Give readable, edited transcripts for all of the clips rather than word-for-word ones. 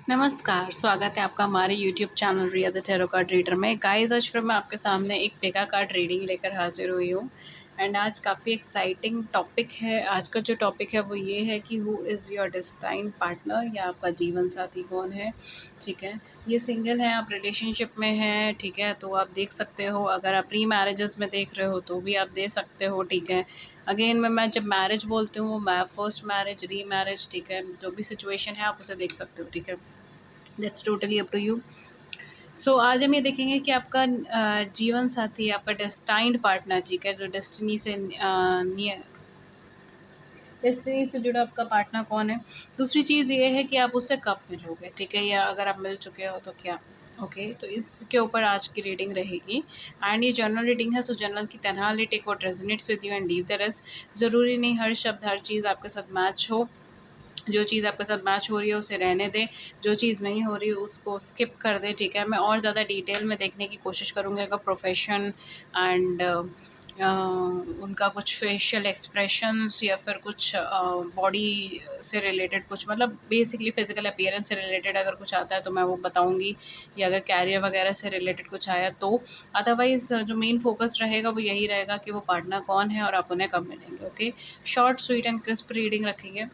नमस्कार, स्वागत है आपका हमारे YouTube channel Riya the tarot card reader में। गाइस, आज फिर मैं आपके सामने एक पेगा कार्ड रीडिंग लेकर हाजिर हुई हूँ। एंड आज काफ़ी एक्साइटिंग टॉपिक है। आज का जो टॉपिक है वो ये है कि who is your destined partner, या आपका जीवन साथी कौन है। ठीक है, ये सिंगल है, आप रिलेशनशिप में हैं, ठीक है, तो आप देख सकते हो। अगर आप प्री मैरिजेस में देख रहे हो तो भी आप दे सकते हो, ठीक है। अगेन मैं जब मैरिज बोलती हूँ, मैं फर्स्ट मैरिज, री मैरिज, ठीक है, जो भी सिचुएशन है आप उसे देख सकते हो, ठीक है। That's totally up to you. So आज हम ये देखेंगे कि आपका जीवन साथी, आपका डेस्टाइन्ड पार्टनर, ठीक है, जो डेस्टिनी से जुड़ा आपका पार्टनर कौन है। दूसरी चीज़ ये है कि आप उससे कब मिलोगे, ठीक है, या अगर आप मिल चुके हो तो क्या। ओके, तो इसके ऊपर आज की रीडिंग रहेगी। एंड ये जर्नल रीडिंग है, सो जर्नल की तरह take what resonates with you and leave the rest. ज़रूरी नहीं हर शब्द, हर चीज़ आपके साथ मैच हो। जो चीज़ आपके साथ मैच हो रही है उसे रहने दें, जो चीज़ नहीं हो रही है उसको स्किप कर दें, ठीक है। मैं और ज़्यादा डिटेल में देखने की कोशिश करूँगी अगर प्रोफेशन एंड उनका कुछ फेशियल एक्सप्रेशंस या फिर कुछ बॉडी से रिलेटेड कुछ, मतलब बेसिकली फिजिकल अपीयरेंस से रिलेटेड अगर कुछ आता है तो मैं वो बताऊँगी, या अगर कैरियर वगैरह से रिलेटेड कुछ आया तो। अदरवाइज़ जो मेन फोकस रहेगा वो यही रहेगा कि वो पार्टनर कौन है और आप उन्हें कब मिलेंगे। Okay, short sweet and crisp reading रखेंगे,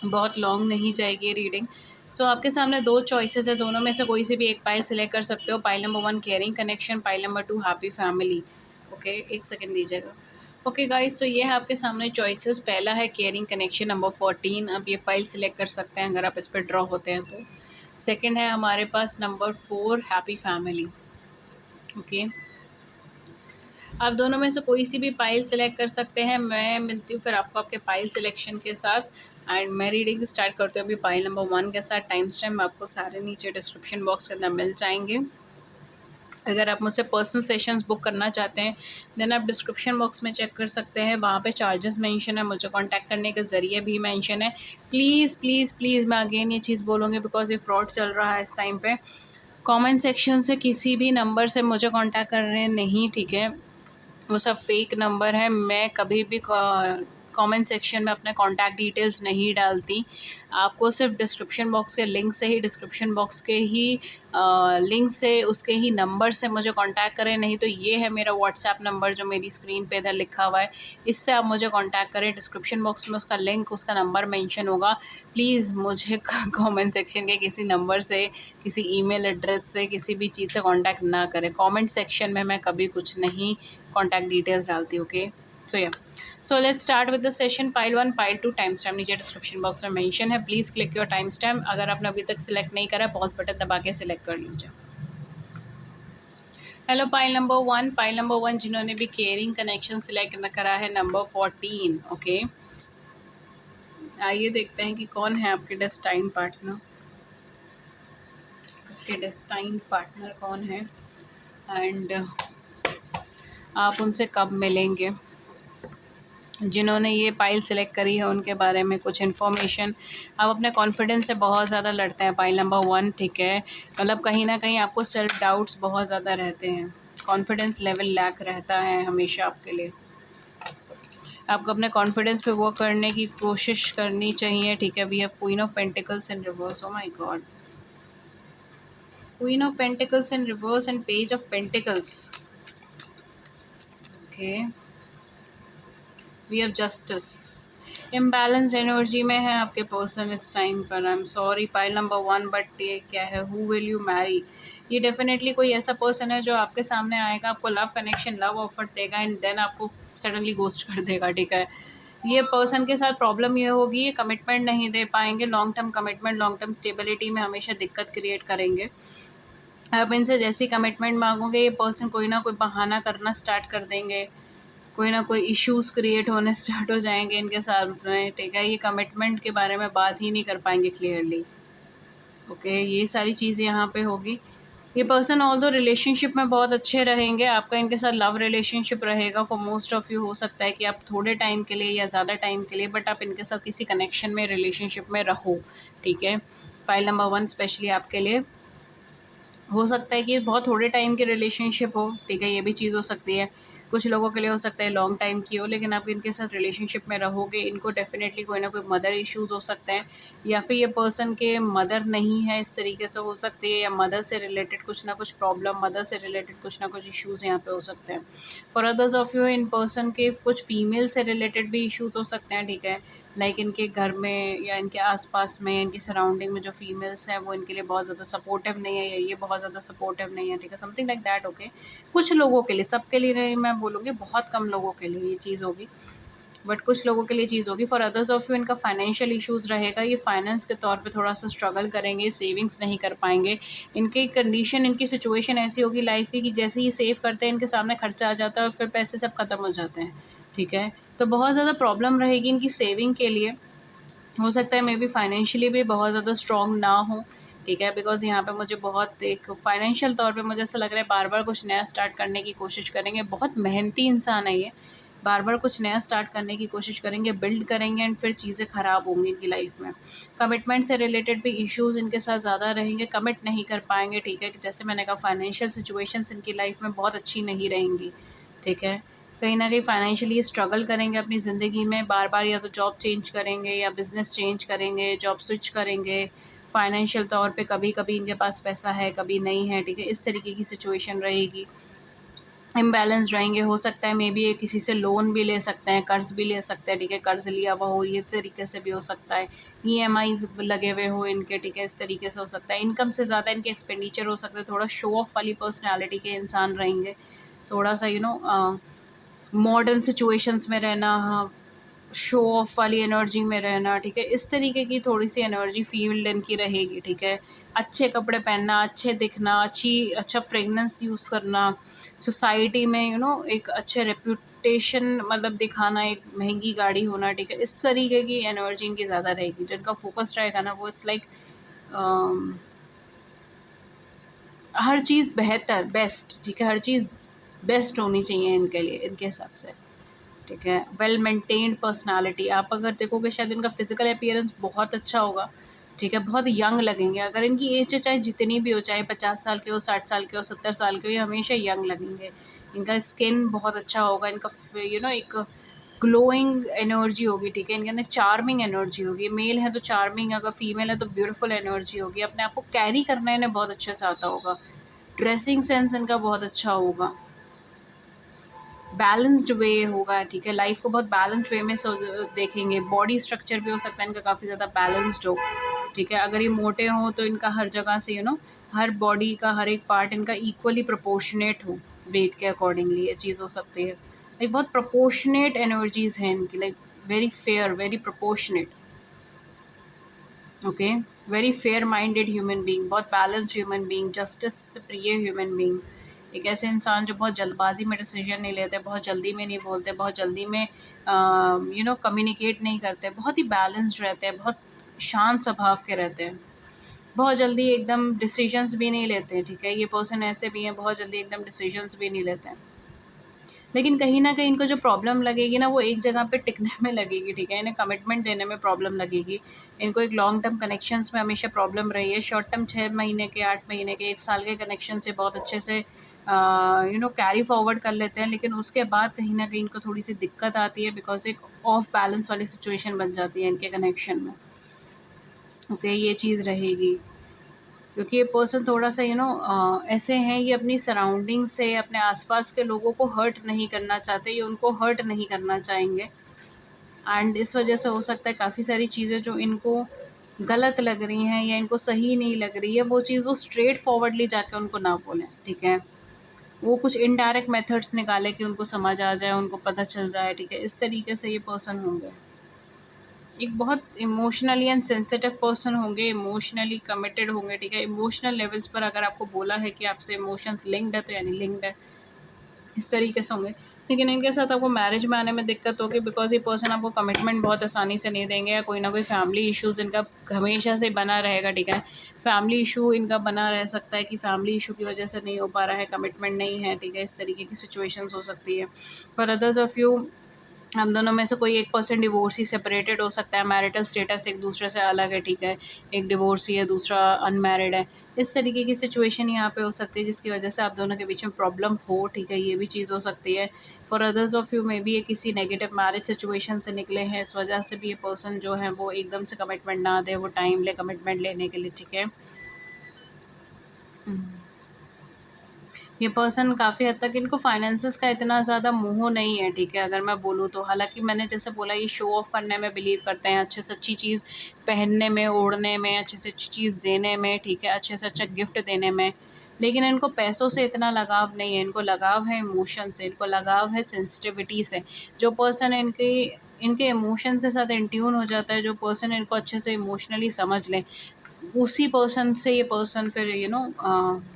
बहुत लॉन्ग नहीं जाएगी ये रीडिंग। सो आपके सामने दो चॉइसेस है, दोनों में से कोई सी भी एक पाइल सिलेक्ट कर सकते हो। Pile number 1 caring connection, pile number 2 happy family. Okay, एक सेकंड दीजिएगा। ओके गाइस, तो ये है आपके सामने चॉइसेस। पहला है केयरिंग कनेक्शन नंबर 14, अब ये पाइल सिलेक्ट कर सकते हैं अगर आप इस पर ड्रॉ होते हैं तो। सेकेंड है हमारे पास नंबर 4 हैप्पी फैमिली। ओके, आप दोनों में से कोई सी भी पाइल सिलेक्ट कर सकते हैं। मैं मिलती हूँ फिर आपको आपके पाइल सिलेक्शन के साथ। एंड मैं रीडिंग स्टार्ट करती हूँ अभी पाइल नंबर 1 के साथ। टाइम स्टैम्प आपको सारे नीचे डिस्क्रिप्शन बॉक्स के अंदर मिल जाएंगे। अगर आप मुझसे पर्सनल सेशंस बुक करना चाहते हैं देन आप डिस्क्रिप्शन बॉक्स में चेक कर सकते हैं, वहाँ पे चार्जेस मेंशन है, मुझे कांटेक्ट करने के ज़रिए भी मेंशन है। प्लीज़ प्लीज़ प्लीज़, मैं अगेन ये चीज़ बोलूँगी बिकॉज ये फ्रॉड चल रहा है इस टाइम पे। कमेंट सेक्शन से किसी भी नंबर से मुझे कांटेक्ट कर रहे हैं नहीं, ठीक है, वो सब फेक नंबर है। मैं कभी भी कमेंट सेक्शन में अपने कॉन्टैक्ट डिटेल्स नहीं डालती। आपको सिर्फ डिस्क्रिप्शन बॉक्स के लिंक से ही, डिस्क्रिप्शन बॉक्स के ही लिंक से, उसके ही नंबर से मुझे कांटेक्ट करें। नहीं तो ये है मेरा व्हाट्सएप नंबर जो मेरी स्क्रीन पे इधर लिखा हुआ है, इससे आप मुझे कांटेक्ट करें। डिस्क्रिप्शन बॉक्स में उसका लिंक, उसका नंबर मेंशन होगा। प्लीज़ मुझे कमेंट सेक्शन के किसी नंबर से, किसी ईमेल एड्रेस से, किसी भी चीज़ से कांटेक्ट ना करें। कमेंट सेक्शन में मैं कभी कुछ नहीं कॉन्टैक्ट डिटेल्स डालती। ओके, सो या, so let's start with the session. Pile 1, pile 2, time stamp नीचे डिस्क्रिप्शन बॉक्स में मेंशन है, please click your time stamp. अगर आपने अभी तक सिलेक्ट नहीं करा, पॉज बटन दबा के सिलेक्ट कर लीजिए। Hello pile number 1, pile number 1 जिन्होंने भी केयरिंग कनेक्शन सिलेक्ट करा है, नंबर 14। ओके, आइए देखते हैं कि कौन है आपके डेस्टाइन पार्टनर। आपके डेस्टाइन पार्टनर कौन है एंड आप उनसे कब मिलेंगे। जिन्होंने ये पाइल सिलेक्ट करी है उनके बारे में कुछ इन्फॉर्मेशन। आप अपने कॉन्फिडेंस से बहुत ज़्यादा लड़ते हैं पाइल नंबर 1, ठीक है, मतलब कहीं ना कहीं आपको सेल्फ डाउट्स बहुत ज़्यादा रहते हैं, कॉन्फिडेंस लेवल लैक रहता है हमेशा आपके लिए। आपको अपने कॉन्फिडेंस पे वर्क करने की कोशिश करनी चाहिए, ठीक है। We have queen of pentacles in reverse, oh my God, queen of pentacles in reverse and page of pentacles. Okay, we have justice. Imbalance energy में है आपके पर्सन इस टाइम पर। I am sorry pile number 1, but ये क्या है, who will you marry. ये definitely कोई ऐसा पर्सन है जो आपके सामने आएगा, आपको लव कनेक्शन, लव ऑफर देगा एंड देन आपको सडनली गोस्ट कर देगा, ठीक है। ये पर्सन के साथ प्रॉब्लम ये होगी, ये कमिटमेंट नहीं दे पाएंगे, long term commitment, long term stability में हमेशा दिक्कत क्रिएट करेंगे। आप इनसे जैसी कमिटमेंट मांगोगे ये पर्सन कोई ना कोई बहाना करना स्टार्ट कर देंगे, कोई ना कोई इश्यूज क्रिएट होने स्टार्ट हो जाएंगे इनके साथ में, ठीक है। ये कमिटमेंट के बारे में बात ही नहीं कर पाएंगे क्लियरली। ओके, ये सारी चीज़ यहाँ पे होगी। ये पर्सन ऑल दो रिलेशनशिप में बहुत अच्छे रहेंगे, आपका इनके साथ लव रिलेशनशिप रहेगा फॉर मोस्ट ऑफ यू। हो सकता है कि आप थोड़े टाइम के लिए या ज़्यादा टाइम के लिए, बट आप इनके साथ किसी कनेक्शन में, रिलेशनशिप में रहो, ठीक है। फाइल नंबर 1 स्पेशली आपके लिए हो सकता है कि बहुत थोड़े टाइम की रिलेशनशिप हो, ठीक है, ये भी चीज़ हो सकती है। कुछ लोगों के लिए हो सकता है लॉन्ग टाइम की हो, लेकिन आप इनके साथ रिलेशनशिप में रहोगे, इनको डेफ़िनेटली कोई ना कोई मदर इश्यूज़ हो सकते हैं, या फिर ये पर्सन के मदर नहीं है, इस तरीके से हो सकती है, या मदर से रिलेटेड कुछ ना कुछ प्रॉब्लम, मदर से रिलेटेड कुछ ना कुछ इश्यूज़ यहाँ पे हो सकते हैं। For others of you, in person के कुछ फीमेल से रिलेटेड भी इश्यूज़ हो सकते हैं, ठीक है? लाइक इनके घर में या इनके आस-पास में, इनकी सराउंडिंग में जो फीमेल्स हैं, वो इनके लिए बहुत ज़्यादा सपोर्टिव नहीं है, या ये बहुत ज़्यादा सपोर्टिव नहीं है, ठीक है? Something like that, okay? कुछ लोगों के लिए, सबके लिए नहीं मैं बोलूँगी, बहुत कम लोगों के लिए ये चीज़ होगी, बट कुछ लोगों के लिए चीज़ होगी। फॉर अदर्स ऑफ यू, इनका फाइनेंशियल इश्यूज़ रहेगा, ये फाइनेंस के तौर पे थोड़ा-सा स्ट्रगल करेंगे, सेविंग्स नहीं कर पाएँगे। इनकी कंडीशन, इनकी सिचुएशन ऐसी होगी लाइफ़ की कि जैसे ही सेव करते हैं, इनके सामने खर्चा आ जाता है और फिर पैसे सब खत्म हो जाते हैं, ठीक है? तो बहुत ज़्यादा प्रॉब्लम रहेगी इनकी सेविंग के लिए। हो सकता है मे बी फाइनेंशियली भी बहुत ज़्यादा स्ट्रॉन्ग ना हो, ठीक है? बिकॉज़ यहाँ पे मुझे बहुत एक फाइनेंशियल तौर पे मुझे ऐसा लग रहा है बार-बार कुछ नया स्टार्ट करने की कोशिश करेंगे। बहुत मेहनती इंसान है ये, बार-बार कुछ नया स्टार्ट करने की कोशिश करेंगे, बिल्ड करेंगे एंड फिर चीज़ें ख़राब होंगी इनकी लाइफ़ में। कमिटमेंट से रिलेटेड भी इश्यूज़ इनके साथ ज़्यादा रहेंगे, कमिट नहीं कर पाएँगे, ठीक है? कि जैसे मैंने कहा फाइनेंशियल सिचुएशंस इनकी लाइफ़ में बहुत अच्छी नहीं रहेंगी, ठीक है? कहीं न कहीं फाइनेंशियली स्ट्रगल करेंगे अपनी ज़िंदगी में, बार-बार या तो जॉब चेंज करेंगे या बिज़नेस चेंज करेंगे, जॉब स्विच करेंगे। फाइनेंशियल तौर पे कभी-कभी इनके पास पैसा है, कभी नहीं है, ठीक है? इस तरीके की सिचुएशन रहेगी। इम्बैलेंस रहेंगे, हो सकता है मे बी ये किसी से लोन भी ले सकते हैं, कर्ज़ भी ले सकते हैं, ठीक है? कर्ज़ लिया हुआ हो, ये तरीके से भी हो सकता है। ईएमआईज़ लगे हुए हो इनके, ठीक है? इस तरीके से हो सकता है। इनकम से ज़्यादा इनके एक्सपेंडिचर हो सकते हैं, थोड़ा शो ऑफ वाली पर्सनैलिटी के इंसान रहेंगे। थोड़ा-सा मॉडर्न सिचुएशंस में रहना, हाँ, शो ऑफ वाली एनर्जी में रहना, ठीक है? इस तरीके की थोड़ी-सी एनर्जी फ़ील्ड इनकी रहेगी, ठीक है? अच्छे कपड़े पहनना, अच्छे दिखना, अच्छा फ्रेग्रेंस यूज़ करना, सोसाइटी में एक अच्छे रेप्यूटेशन मतलब दिखाना, एक महँगी गाड़ी होना, ठीक है? इस तरीके की एनर्जी इनकी ज़्यादा रहेगी। जिनका फ़ोकस रहेगा ना वो इट्स लाइक अम, हर चीज़ बेहतर, बेस्ट, ठीक है? हर चीज़ बेस्ट होनी चाहिए इनके लिए, इनके हिसाब से। ठीक है, वेल मेंटेन्ड पर्सनालिटी। आप अगर देखोगे शायद इनका फिजिकल अपीयरेंस बहुत अच्छा होगा, ठीक है? बहुत यंग लगेंगे, अगर इनकी एज चाहे जितनी भी हो, चाहे 50 साल के हो, 60 साल के हो, 70 साल के हो, ये हमेशा यंग लगेंगे। इनका स्किन बहुत अच्छा होगा, इनका एक ग्लोइंग एनर्जी होगी, ठीक है? इनके अंदर चार्मिंग एनर्जी होगी। मेल है तो चार्मिंग, अगर फीमेल है तो ब्यूटीफुल एनर्जी होगी। अपने आप को कैरी करना इन्हें बहुत अच्छे से आता होगा। ड्रेसिंग सेंस इनका बहुत अच्छा होगा। बैलेंस्ड वे होगा, ठीक है? लाइफ को बहुत बैलेंस्ड वे में देखेंगे। बॉडी स्ट्रक्चर भी हो सकता है इनका काफ़ी ज़्यादा बैलेंस्ड हो, ठीक है? अगर ये मोटे हों तो इनका हर जगह से हर बॉडी का हर एक पार्ट इनका इक्वली प्रोपोर्शनेट हो, वेट के अकॉर्डिंगली, ये चीज़ हो सकती है। लाइक बहुत प्रोपोर्शनेट एनर्जीज़ हैं इनकी, like very fair, very proportionate, okay? Very fair minded human being, बहुत बैलेंस्ड ह्यूमन बीइंग, जस्टिस से प्रिय ह्यूमन बीइंग। एक ऐसे इंसान जो बहुत जल्दबाजी में डिसीजन नहीं लेते, बहुत जल्दी में नहीं बोलते, बहुत जल्दी में कम्युनिकेट नहीं करते, बहुत ही बैलेंस्ड रहते हैं, बहुत शांत स्वभाव के रहते हैं, बहुत जल्दी एकदम डिसीजंस भी नहीं लेते, ठीक है? ये पर्सन ऐसे भी हैं, बहुत जल्दी एकदम डिसीजंस भी नहीं लेते हैं। लेकिन कहीं न कहीं इनको जो प्रॉब्लम लगेगी ना, वो एक जगह पे टिकने में लगेगी, ठीक है? इन्हें कमिटमेंट देने में प्रॉब्लम लगेगी। इनको एक लॉन्ग टर्म कनेक्शंस में हमेशा प्रॉब्लम रही है। शॉर्ट टर्म 6 महीने के, 8 महीने के, 1 साल के कनेक्शन से बहुत अच्छे से कैरी फॉरवर्ड कर लेते हैं, लेकिन उसके बाद कहीं न कहीं इनको थोड़ी-सी दिक्कत आती है, बिकॉज़ एक ऑफ बैलेंस वाली सिचुएशन बन जाती है इनके कनेक्शन में। ओके, ये चीज़ रहेगी। क्योंकि ये पर्सन थोड़ा-सा ऐसे हैं, ये अपनी सराउंडिंग से, अपने आस-पास के लोगों को हर्ट नहीं करना चाहते, ये उनको हर्ट नहीं करना चाहेंगे, एंड इस वजह से हो सकता है काफ़ी सारी चीज़ें जो इनको गलत लग रही हैं या इनको सही नहीं लग रही है, वो चीज़ वो स्ट्रेट फॉरवर्डली जाके उनको ना बोलें, ठीक है? वो कुछ इनडायरेक्ट मेथड्स निकालें कि उनको समझ आ जाए, उनको पता चल जाए, ठीक है? इस तरीके से ये पर्सन होंगे। एक बहुत इमोशनली एंड सेंसिटिव पर्सन होंगे, इमोशनली कमिटेड होंगे, ठीक है? इमोशनल लेवल्स पर अगर आपको बोला है कि आपसे इमोशंस लिंक्ड है, तो यानी लिंक्ड है, इस तरीके से होंगे। लेकिन इनके साथ आपको मैरिज में आने में दिक्कत होगी, बिकॉज़ ये पर्सन आपको कमिटमेंट बहुत आसानी से नहीं देंगे, या कोई ना कोई फैमिली इश्यूज़ इनका हमेशा से बना रहेगा, ठीक है? फैमिली इशू इनका बना रह सकता है कि फैमिली इशू की वजह से नहीं हो पा रहा है, कमिटमेंट नहीं है, ठीक है? इस तरीके की सिचुएशंस हो सकती है। फॉर अदर्स ऑफ यू, हम दोनों में से कोई एक पर्सन डिवोर्सी सेपरेटेड हो सकता है, मैरिटल स्टेटस एक दूसरे से अलग है, ठीक है, एक डिवोर्सी है, दूसरा अनमैरिड है। इस तरीके की सिचुएशन यहाँ पे हो सकती है जिसकी वजह से आप दोनों के बीच में प्रॉब्लम हो, ठीक है, ये भी चीज़ हो सकती है। For others of you maybe ये किसी नेगेटिव मैरिज सिचुएशन से निकले हैं, इस वजह से भी ये पर्सन जो है वो एकदम से कमिटमेंट ना दे, वो टाइम ले कमिटमेंट लेने के लिए, ठीक है। ये पर्सन काफ़ी हद तक इनको फाइनेंसेस का इतना ज़्यादा मोह नहीं है, ठीक है, अगर मैं बोलूँ तो। हालाँकि मैंने जैसे बोला ये शो ऑफ करने में बिलीव करते हैं, अच्छे से अच्छी चीज़ पहनने में, ओढ़ने में, अच्छे से अच्छी चीज़ देने में, ठीक है, अच्छे से अच्छा गिफ्ट देने में। लेकिन इनको पैसों से इतना लगाव नहीं है, इनको लगाव है इमोशन से, इनको लगाव है सेंसिटिविटी से। जो पर्सन इनके इनके इमोशंस के साथ इन ट्यून हो जाता है, जो पर्सन इनको अच्छे से इमोशनली समझ ले, उसी पर्सन से ये पर्सन फिर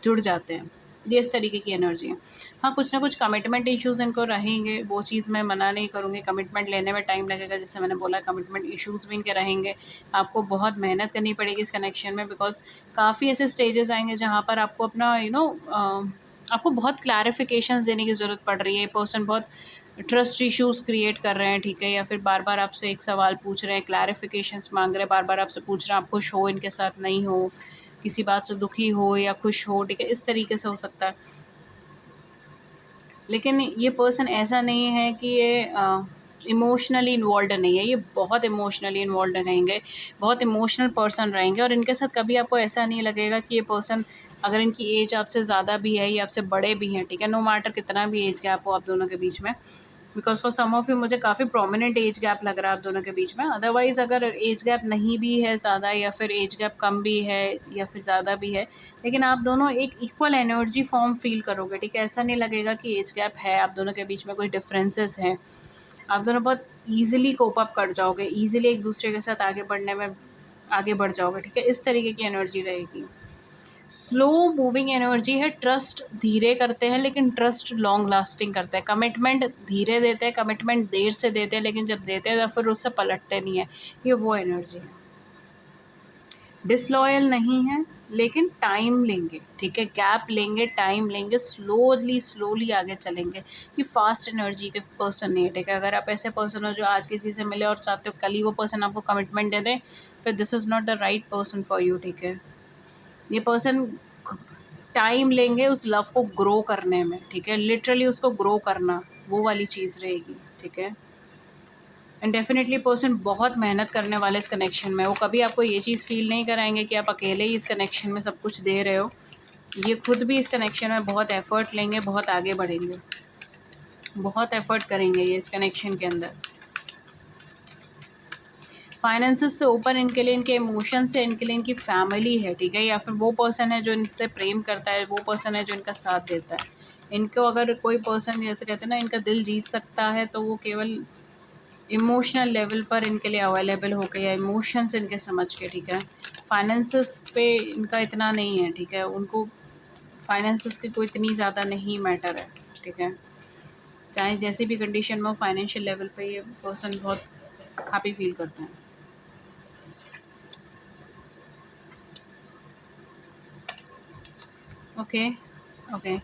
जुड़ जाते हैं। ये इस तरीके की एनर्जी है। हाँ, कुछ ना कुछ कमिटमेंट इश्यूज़ इनको रहेंगे, वो चीज़ मैं मना नहीं करूँगी, कमिटमेंट लेने में टाइम लगेगा, जैसे मैंने बोला कमिटमेंट इश्यूज़ भी इनके रहेंगे। आपको बहुत मेहनत करनी पड़ेगी इस कनेक्शन में, बिकॉज़ काफ़ी ऐसे स्टेजेस आएँगे जहाँ पर आपको अपना आपको बहुत क्लैरिफ़िकेशंस देने की ज़रूरत पड़ रही है। ये पर्सन बहुत ट्रस्ट इश्यूज़ क्रिएट कर रहे हैं, ठीक है, या फिर बार-बार आपसे एक सवाल पूछ रहे हैं, क्लैरिफ़िकेशंस माँग रहे हैं, बार-बार आपसे पूछ रहे हैं, आप खुश हो इनके साथ, नहीं हो, किसी बात से दुखी हो या खुश हो, ठीक है, इस तरीके से हो सकता है। लेकिन ये पर्सन ऐसा नहीं है कि ये इमोशनली इन्वॉल्व्ड नहीं है, ये बहुत इमोशनली इन्वॉल्व्ड रहेंगे, बहुत इमोशनल पर्सन रहेंगे, और इनके साथ कभी आपको ऐसा नहीं लगेगा कि ये पर्सन, अगर इनकी एज आपसे ज़्यादा भी है या आपसे बड़े भी हैं, ठीक है, नो मैटर कितना भी एज गैप हो आप दोनों के बीच में, because for some of you मुझे काफ़ी प्रोमिनेंट एज गैप लग रहा है आप दोनों के बीच में। अदरवाइज़ अगर एज गैप नहीं भी है ज़्यादा, या फिर एज गैप कम भी है या फिर ज़्यादा भी है, लेकिन आप दोनों एक इक्वल एनर्जी फॉर्म फ़ील करोगे, ठीक है? ऐसा नहीं लगेगा कि एज गैप है, आप दोनों के बीच में कुछ डिफरेंसेस हैं। आप दोनों बहुत ईज़िली कोप अप कर जाओगे, ईज़िली एक-दूसरे के साथ आगे बढ़ने में आगे बढ़ जाओगे, ठीक है? इस तरीके की एनर्जी रहेगी। स्लो मूविंग एनर्जी है, ट्रस्ट धीरे करते हैं लेकिन ट्रस्ट लॉन्ग लास्टिंग करता है। कमिटमेंट धीरे देते हैं, कमिटमेंट देर से देते हैं, लेकिन जब देते हैं तो फिर उससे पलटते नहीं है। ये वो एनर्जी है। डिसलॉयल नहीं है, लेकिन टाइम लेंगे, ठीक है, गैप लेंगे, टाइम लेंगे, स्लोली स्लोली आगे चलेंगे। ये फास्ट एनर्जी के पर्सन नहीं है, ठीक है। अगर आप ऐसे पर्सन हो जो आज किसी से मिले और चाहते हो कल ही वो पर्सन आपको कमिटमेंट दे दे, फिर this is not the right person for you, ठीक है। ये पर्सन टाइम लेंगे उस लव को ग्रो करने में, ठीक है, लिटरली उसको ग्रो करना, वो वाली चीज़ रहेगी, ठीक है। एंड डेफिनेटली पर्सन बहुत मेहनत करने वाले इस कनेक्शन में, वो कभी आपको ये चीज़ फ़ील नहीं कराएँगे कि आप अकेले ही इस कनेक्शन में सब कुछ दे रहे हो। ये खुद भी इस कनेक्शन में बहुत एफ़र्ट लेंगे, बहुत आगे बढ़ेंगे, बहुत एफ़र्ट करेंगे ये इस कनेक्शन के अंदर। फाइनेंसेस से ऊपर इनके लिए इनके इमोशंस है, इनके लिए इनकी फैमिली है, ठीक है, या फिर वो पर्सन है जो इनसे प्रेम करता है, वो पर्सन है जो इनका साथ देता है। इनको अगर कोई पर्सन, जैसे कहते हैं ना, इनका दिल जीत सकता है, तो वो केवल इमोशनल लेवल पर इनके लिए अवेलेबल हो के, या इमोशंस इनके समझ के, ठीक है। फाइनेंसेस पे इनका इतना नहीं है, ठीक है, उनको फाइनेंसेस की कोई इतनी ज़्यादा नहीं मैटर है, ठीक है। चाहे जैसी भी कंडीशन में हो, फाइनेंशियल लेवल पे ये पर्सन बहुत हैप्पी फील करते हैं। Okay, okay.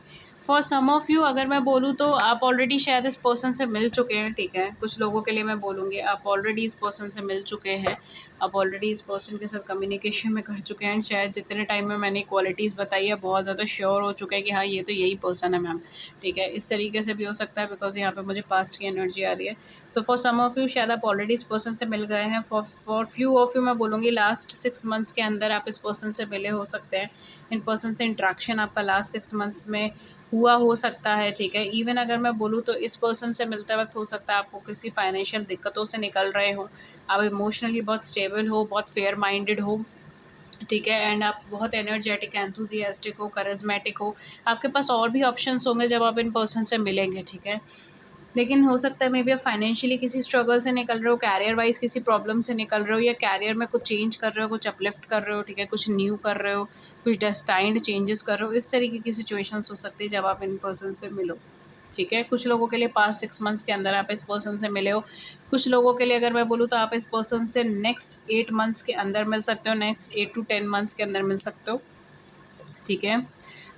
For some of you अगर मैं बोलूँ तो आप ऑलरेडी शायद इस पर्सन से मिल चुके हैं, ठीक है। कुछ लोगों के लिए मैं बोलूँगी आप ऑलरेडी इस पर्सन से मिल चुके हैं। आप ऑलरेडी इस पर्सन के साथ कम्युनिकेशन में कर चुके हैं। शायद जितने टाइम में मैंने क्वालिटीज़ बताई है बहुत ज़्यादा श्योर हो चुका है कि हाँ, ये तो यही पर्सन है मैम, ठीक है। इस तरीके से भी हो सकता है बिकॉज़ यहाँ पे मुझे पास्ट की एनर्जी आ रही है। So for some of you शायद आप ऑलरेडी इस पर्सन से मिल गए हैं। फॉर फ्यू ऑफ यू मैं बोलूँगी लास्ट 6 मंथ्स के अंदर आप इस पर्सन से मिले हो सकते हैं। इन पर्सन से इंटरेक्शन आपका लास्ट 6 मंथ्स में हुआ हो सकता है, ठीक है। इवन अगर मैं बोलूँ तो इस पर्सन से मिलते वक़्त हो सकता है आपको किसी फाइनेंशियल दिक्कतों से निकल रहे हो, आप इमोशनली बहुत स्टेबल हो, बहुत फेयर माइंडेड हो, ठीक है, एंड आप बहुत एनर्जेटिक, एंथुसियास्टिक हो, करिज़्मेटिक हो। आपके पास और भी ऑप्शंस होंगे जब आप इन पर्सन से मिलेंगे, ठीक है। लेकिन हो सकता है मे बी आप फाइनेंशियली किसी स्ट्रगल से निकल रहे हो, कैरियर वाइज़ किसी प्रॉब्लम से निकल रहे हो, या कैरियर में कुछ चेंज कर रहे हो, कुछ अपलिफ्ट कर रहे हो, ठीक है, कुछ न्यू कर रहे हो, कुछ डेस्टाइन्ड चेंजेस कर रहे हो। इस तरीके की सिचुएशंस हो सकती है जब आप इन पर्सन से मिलो, ठीक है। कुछ लोगों के लिए पास्ट 6 मंथ्स के अंदर आप इस पर्सन से मिले हो। कुछ लोगों के लिए अगर मैं बोलूँ तो आप इस पर्सन से नेक्स्ट 8 मंथ्स के अंदर मिल सकते हो, नेक्स्ट 8 टू 10 मंथ्स के अंदर मिल सकते हो, ठीक है।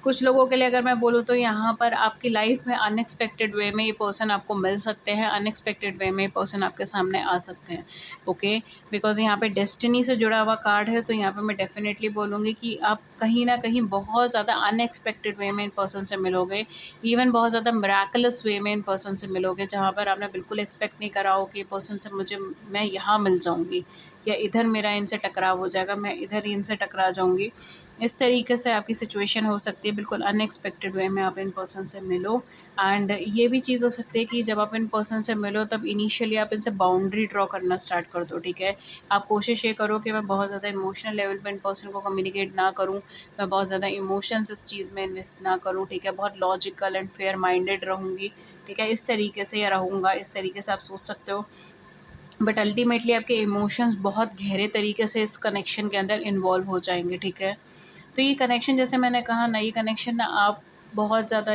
कुछ लोगों के लिए अगर मैं बोलूँ तो यहाँ पर आपकी लाइफ में अनएक्सपेक्टेड वे में ये पर्सन आपको मिल सकते हैं, अनएक्सपेक्टेड वे में ये पर्सन आपके सामने आ सकते हैं, ओके। बिकॉज़ यहाँ पे डेस्टिनी से जुड़ा हुआ कार्ड है, तो यहाँ पे मैं डेफ़िनेटली बोलूँगी कि आप कहीं न कहीं बहुत ज़्यादा अनएक्सपेक्टेड वे में इन पर्सन से मिलोगे। इवन बहुत ज़्यादा मिरेकलस वे में इन पर्सन से मिलोगे, जहाँ पर आपने बिल्कुल एक्सपेक्ट नहीं करा हो कि ये पर्सन से मैं यहाँ मिल जाऊँगी, या इधर मेरा इनसे टकराव हो जाएगा, मैं इधर ही इनसे टकरा जाऊँगी। इस तरीके से आपकी सिचुएशन हो सकती है, बिल्कुल अनएक्सपेक्टेड वे में आप इन पर्सन से मिलो। एंड ये भी चीज़ हो सकती है कि जब आप इन पर्सन से मिलो तब इनिशियली आप इनसे बाउंड्री ड्रॉ करना स्टार्ट कर दो, ठीक है। आप कोशिश ये करो कि मैं बहुत ज़्यादा इमोशनल लेवल पे इन पर्सन को कम्युनिकेट ना करूँ, मैं बहुत ज़्यादा इमोशंस इस चीज़ में इन्वेस्ट ना करूँ, ठीक है। बहुत लॉजिकल एंड फेयर माइंडेड रहूँगी, ठीक है, इस तरीके से या रहूँगा, इस तरीके से आप सोच सकते हो। बट अल्टीमेटली आपके इमोशंस बहुत गहरे तरीके से इस कनेक्शन के अंदर इन्वॉल्व हो जाएंगे, ठीक है। तो ये कनेक्शन, जैसे मैंने कहा ना, ये कनेक्शन ना आप बहुत ज़्यादा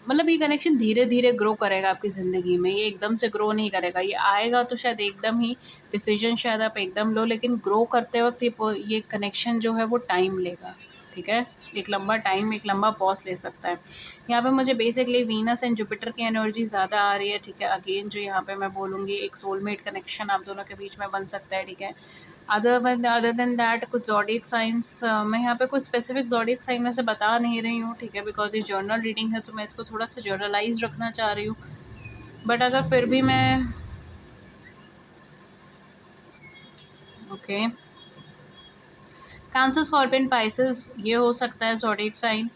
मतलब ये कनेक्शन धीरे धीरे ग्रो करेगा आपकी ज़िंदगी में, ये एकदम से ग्रो नहीं करेगा। ये आएगा तो शायद एकदम ही, डिसीजन शायद आप एकदम लो, लेकिन ग्रो करते वक्त ये कनेक्शन जो है वो टाइम लेगा, ठीक है। एक लंबा टाइम, एक लंबा पॉज ले सकता है। यहाँ पे मुझे बेसिकली वीनस एंड जुपिटर की एनर्जी ज़्यादा आ रही है, ठीक है। अगेन जो यहाँ पे मैं बोलूँगी, एक सोलमेट कनेक्शन आप दोनों के बीच में बन सकता है, ठीक है। अदर देन दैट कुछ ज़ोडिएक साइंस, मैं यहाँ पे कुछ स्पेसिफिक ज़ोडिएक साइन में से बता नहीं रही हूँ, ठीक है, बिकॉज ये जर्नल रीडिंग है, तो मैं इसको थोड़ा सा जर्नलाइज रखना चाह रही हूँ। बट अगर फिर भी मैं, ओके, कैंसर, स्कॉर्पियन, पाइसेस ये हो सकता है zodiac sign.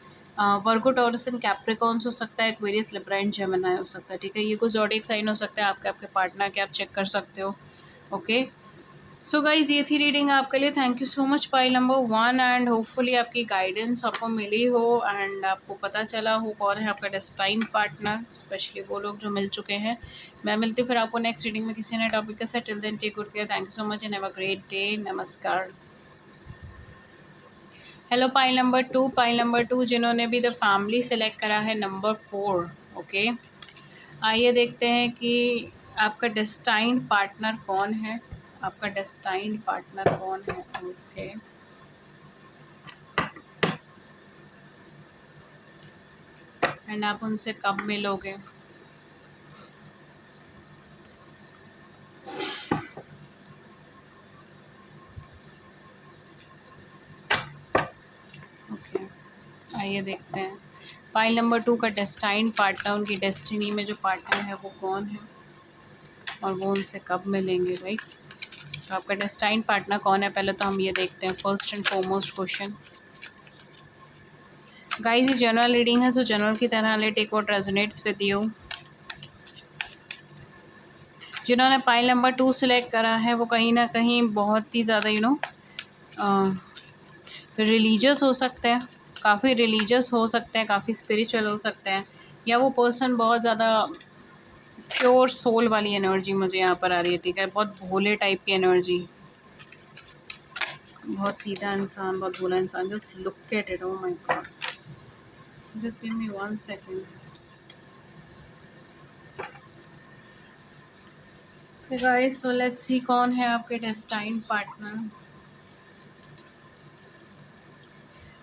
Virgo, Taurus and Capricorns हो सकता है, एक्वेरियस, लिब्रा एंड जेमिनी हो सकता है, ठीक है। ये कुछ ज़ोडिएक साइन हो सकता है आपके आपके पार्टनर के, आप चेक कर सकते हो, ओके। सो गाइज़, ये थी रीडिंग आपके लिए। Thank you so much pile number 1, and hopefully आपकी गाइडेंस आपको मिली हो एंड आपको पता चला हो कौन है आपका डेस्टाइन पार्टनर, स्पेशली वो लोग जो मिल चुके हैं। मैं मिलती हूँ फिर आपको नेक्स्ट रीडिंग में किसी नए टॉपिक के साथ। Till then take good care, thank you so much and have a great day. नमस्कार। हेलो पाइल नंबर 2 जिन्होंने भी द फैमिली सेलेक्ट करा है नंबर 4, ओके। आइए देखते हैं कि आपका डेस्टाइन्ड पार्टनर कौन है, आपका डेस्टाइन्ड पार्टनर कौन है, ओके। एंड आप उनसे कब मिलोगे। ओके, आइए देखते हैं पाइल नंबर 2 का डेस्टाइन्ड पार्टनर, उनकी डेस्टिनी में जो पार्टनर है वो कौन है और वो उनसे कब मिलेंगे, राइट। तो आपका डेस्टाइन्ड पार्टनर कौन है, पहले तो हम ये देखते हैं, first and foremost question. Guys, ये जनरल रीडिंग है, सो जनरल की तरह ले, take what resonates with you. जिन्होंने पाइल नंबर 2 सिलेक्ट करा है वो कहीं ना कहीं बहुत ही ज़्यादा रिलीजियस हो सकते हैं, काफ़ी रिलीजियस हो सकते हैं, काफ़ी स्पिरिचुअल हो सकते हैं, या वो पर्सन बहुत ज़्यादा प्योर सोल वाली एनर्जी मुझे यहाँ पर आ रही है, ठीक है। बहुत भोले टाइप की एनर्जी, बहुत सीधा इंसान, बहुत भोला इंसान। Just look at it, oh my God, just give me 1 second. Guys, so let's see कौन है आपके डेस्टाइन पार्टनर।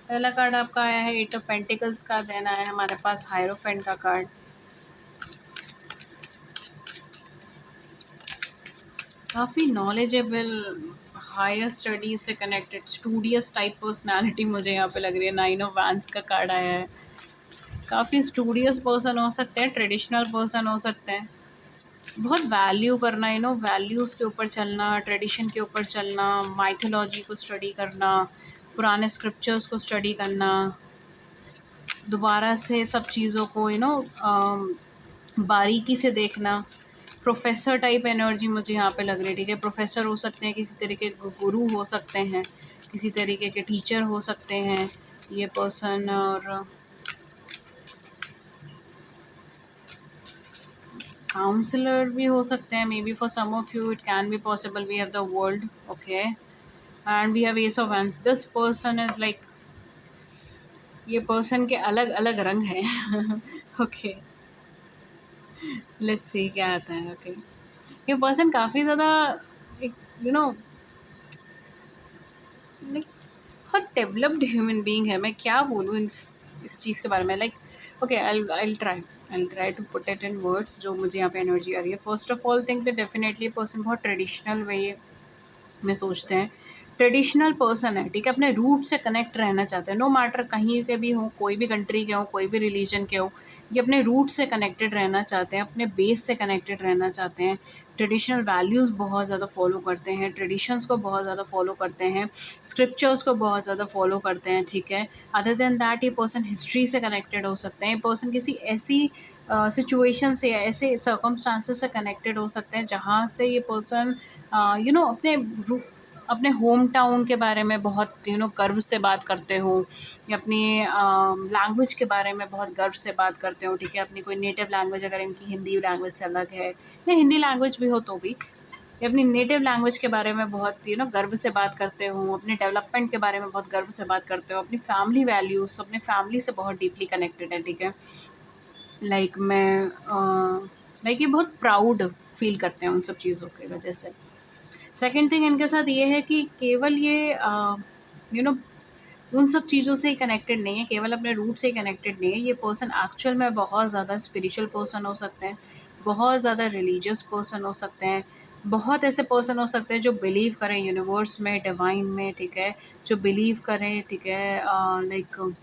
पहला कार्ड आपका आया है 8 ऑफ पेंटिकल्स का, देन आया है हमारे पास हायरोफेंट का कार्ड। काफ़ी नॉलेजेबल, हायर स्टडीज से कनेक्टेड, स्टूडियस टाइप पर्सनालिटी मुझे यहाँ पे लग रही है। 9 ऑफ वैंस का कार्ड आया है। काफ़ी स्टूडियस पर्सन हो सकते हैं, ट्रेडिशनल पर्सन हो सकते हैं, बहुत वैल्यू करना, वैल्यूज़ के ऊपर चलना, ट्रेडिशन के ऊपर चलना, माइथोलॉजी को स्टडी करना, पुराने स्क्रिप्चर्स को स्टडी करना, दोबारा से सब चीज़ों को बारीकी से देखना। प्रोफेसर टाइप एनर्जी मुझे यहाँ पे लग रही है, ठीक है। प्रोफेसर हो सकते हैं, किसी तरीके के गुरु हो सकते हैं, किसी तरीके के टीचर हो सकते हैं ये पर्सन, और काउंसलर भी हो सकते हैं, maybe for some of you it can be possible. We have the world, okay, and we have ace of wands. This person is like, ये पर्सन के अलग अलग रंग हैं ओके, लेट्स सी क्या आता है, ओके। ये पर्सन काफ़ी ज़्यादा, यू नो लाइक, बहुत डेवलप्ड ह्यूमन बीइंग है, मैं क्या बोलूँ इस चीज़ के बारे में, like okay, I try to put it in words जो मुझे यहाँ पे एनर्जी आ रही है। First of all think that definitely person बहुत ट्रेडिशनल वे में सोचते हैं। ट्रेडिशनल पर्सन है, ठीक है, अपने रूट से कनेक्ट रहना चाहते हैं, नो मैटर कहीं के भी हों, कोई भी कंट्री के हों, कोई भी रिलीजन के हों, ये अपने रूट से कनेक्टेड रहना चाहते हैं, अपने बेस से कनेक्टेड रहना चाहते हैं। ट्रेडिशनल वैल्यूज़ बहुत ज़्यादा फॉलो करते हैं, ट्रेडिशंस को बहुत ज़्यादा फॉलो करते हैं, स्क्रिप्चर्स को बहुत ज़्यादा फॉलो करते हैं, ठीक है। अदर देन दैट ये पर्सन हिस्ट्री से कनेक्टेड हो सकते हैं, ये पर्सन किसी ऐसी सिचुएशन से या ऐसे सर्कमस्टांसेस से कनेक्टेड हो सकते हैं जहाँ से ये पर्सन अपने होम टाउन के बारे में बहुत गर्व से बात करते हो, या अपनी लैंग्वेज के बारे में बहुत गर्व से बात करते हो, ठीक है। अपनी कोई नेटिव लैंग्वेज अगर इनकी हिंदी लैंग्वेज से अलग है या हिंदी लैंग्वेज भी हो तो भी, या अपनी नेटिव लैंग्वेज के बारे में बहुत गर्व से बात करते हो, अपने डेवलपमेंट के बारे में बहुत गर्व से बात करते हो, अपनी फैमिली वैल्यूज़, अपने फैमिली से बहुत डीपली कनेक्टेड है, ठीक है। लाइक ये बहुत प्राउड फील करते हैं उन सब चीज़ों की वजह से। सेकंड थिंग इनके साथ ये है कि केवल ये यू नो उन सब चीज़ों से ही कनेक्टेड नहीं है, केवल अपने रूट से ही कनेक्टेड नहीं है। ये पर्सन एक्चुअल में बहुत ज़्यादा स्पिरिचुअल पर्सन हो सकते हैं, बहुत ज़्यादा रिलीजियस पर्सन हो सकते हैं, बहुत ऐसे पर्सन हो सकते हैं जो बिलीव करें यूनिवर्स में, डिवाइन में, ठीक है, जो बिलीव करें, ठीक है, लाइक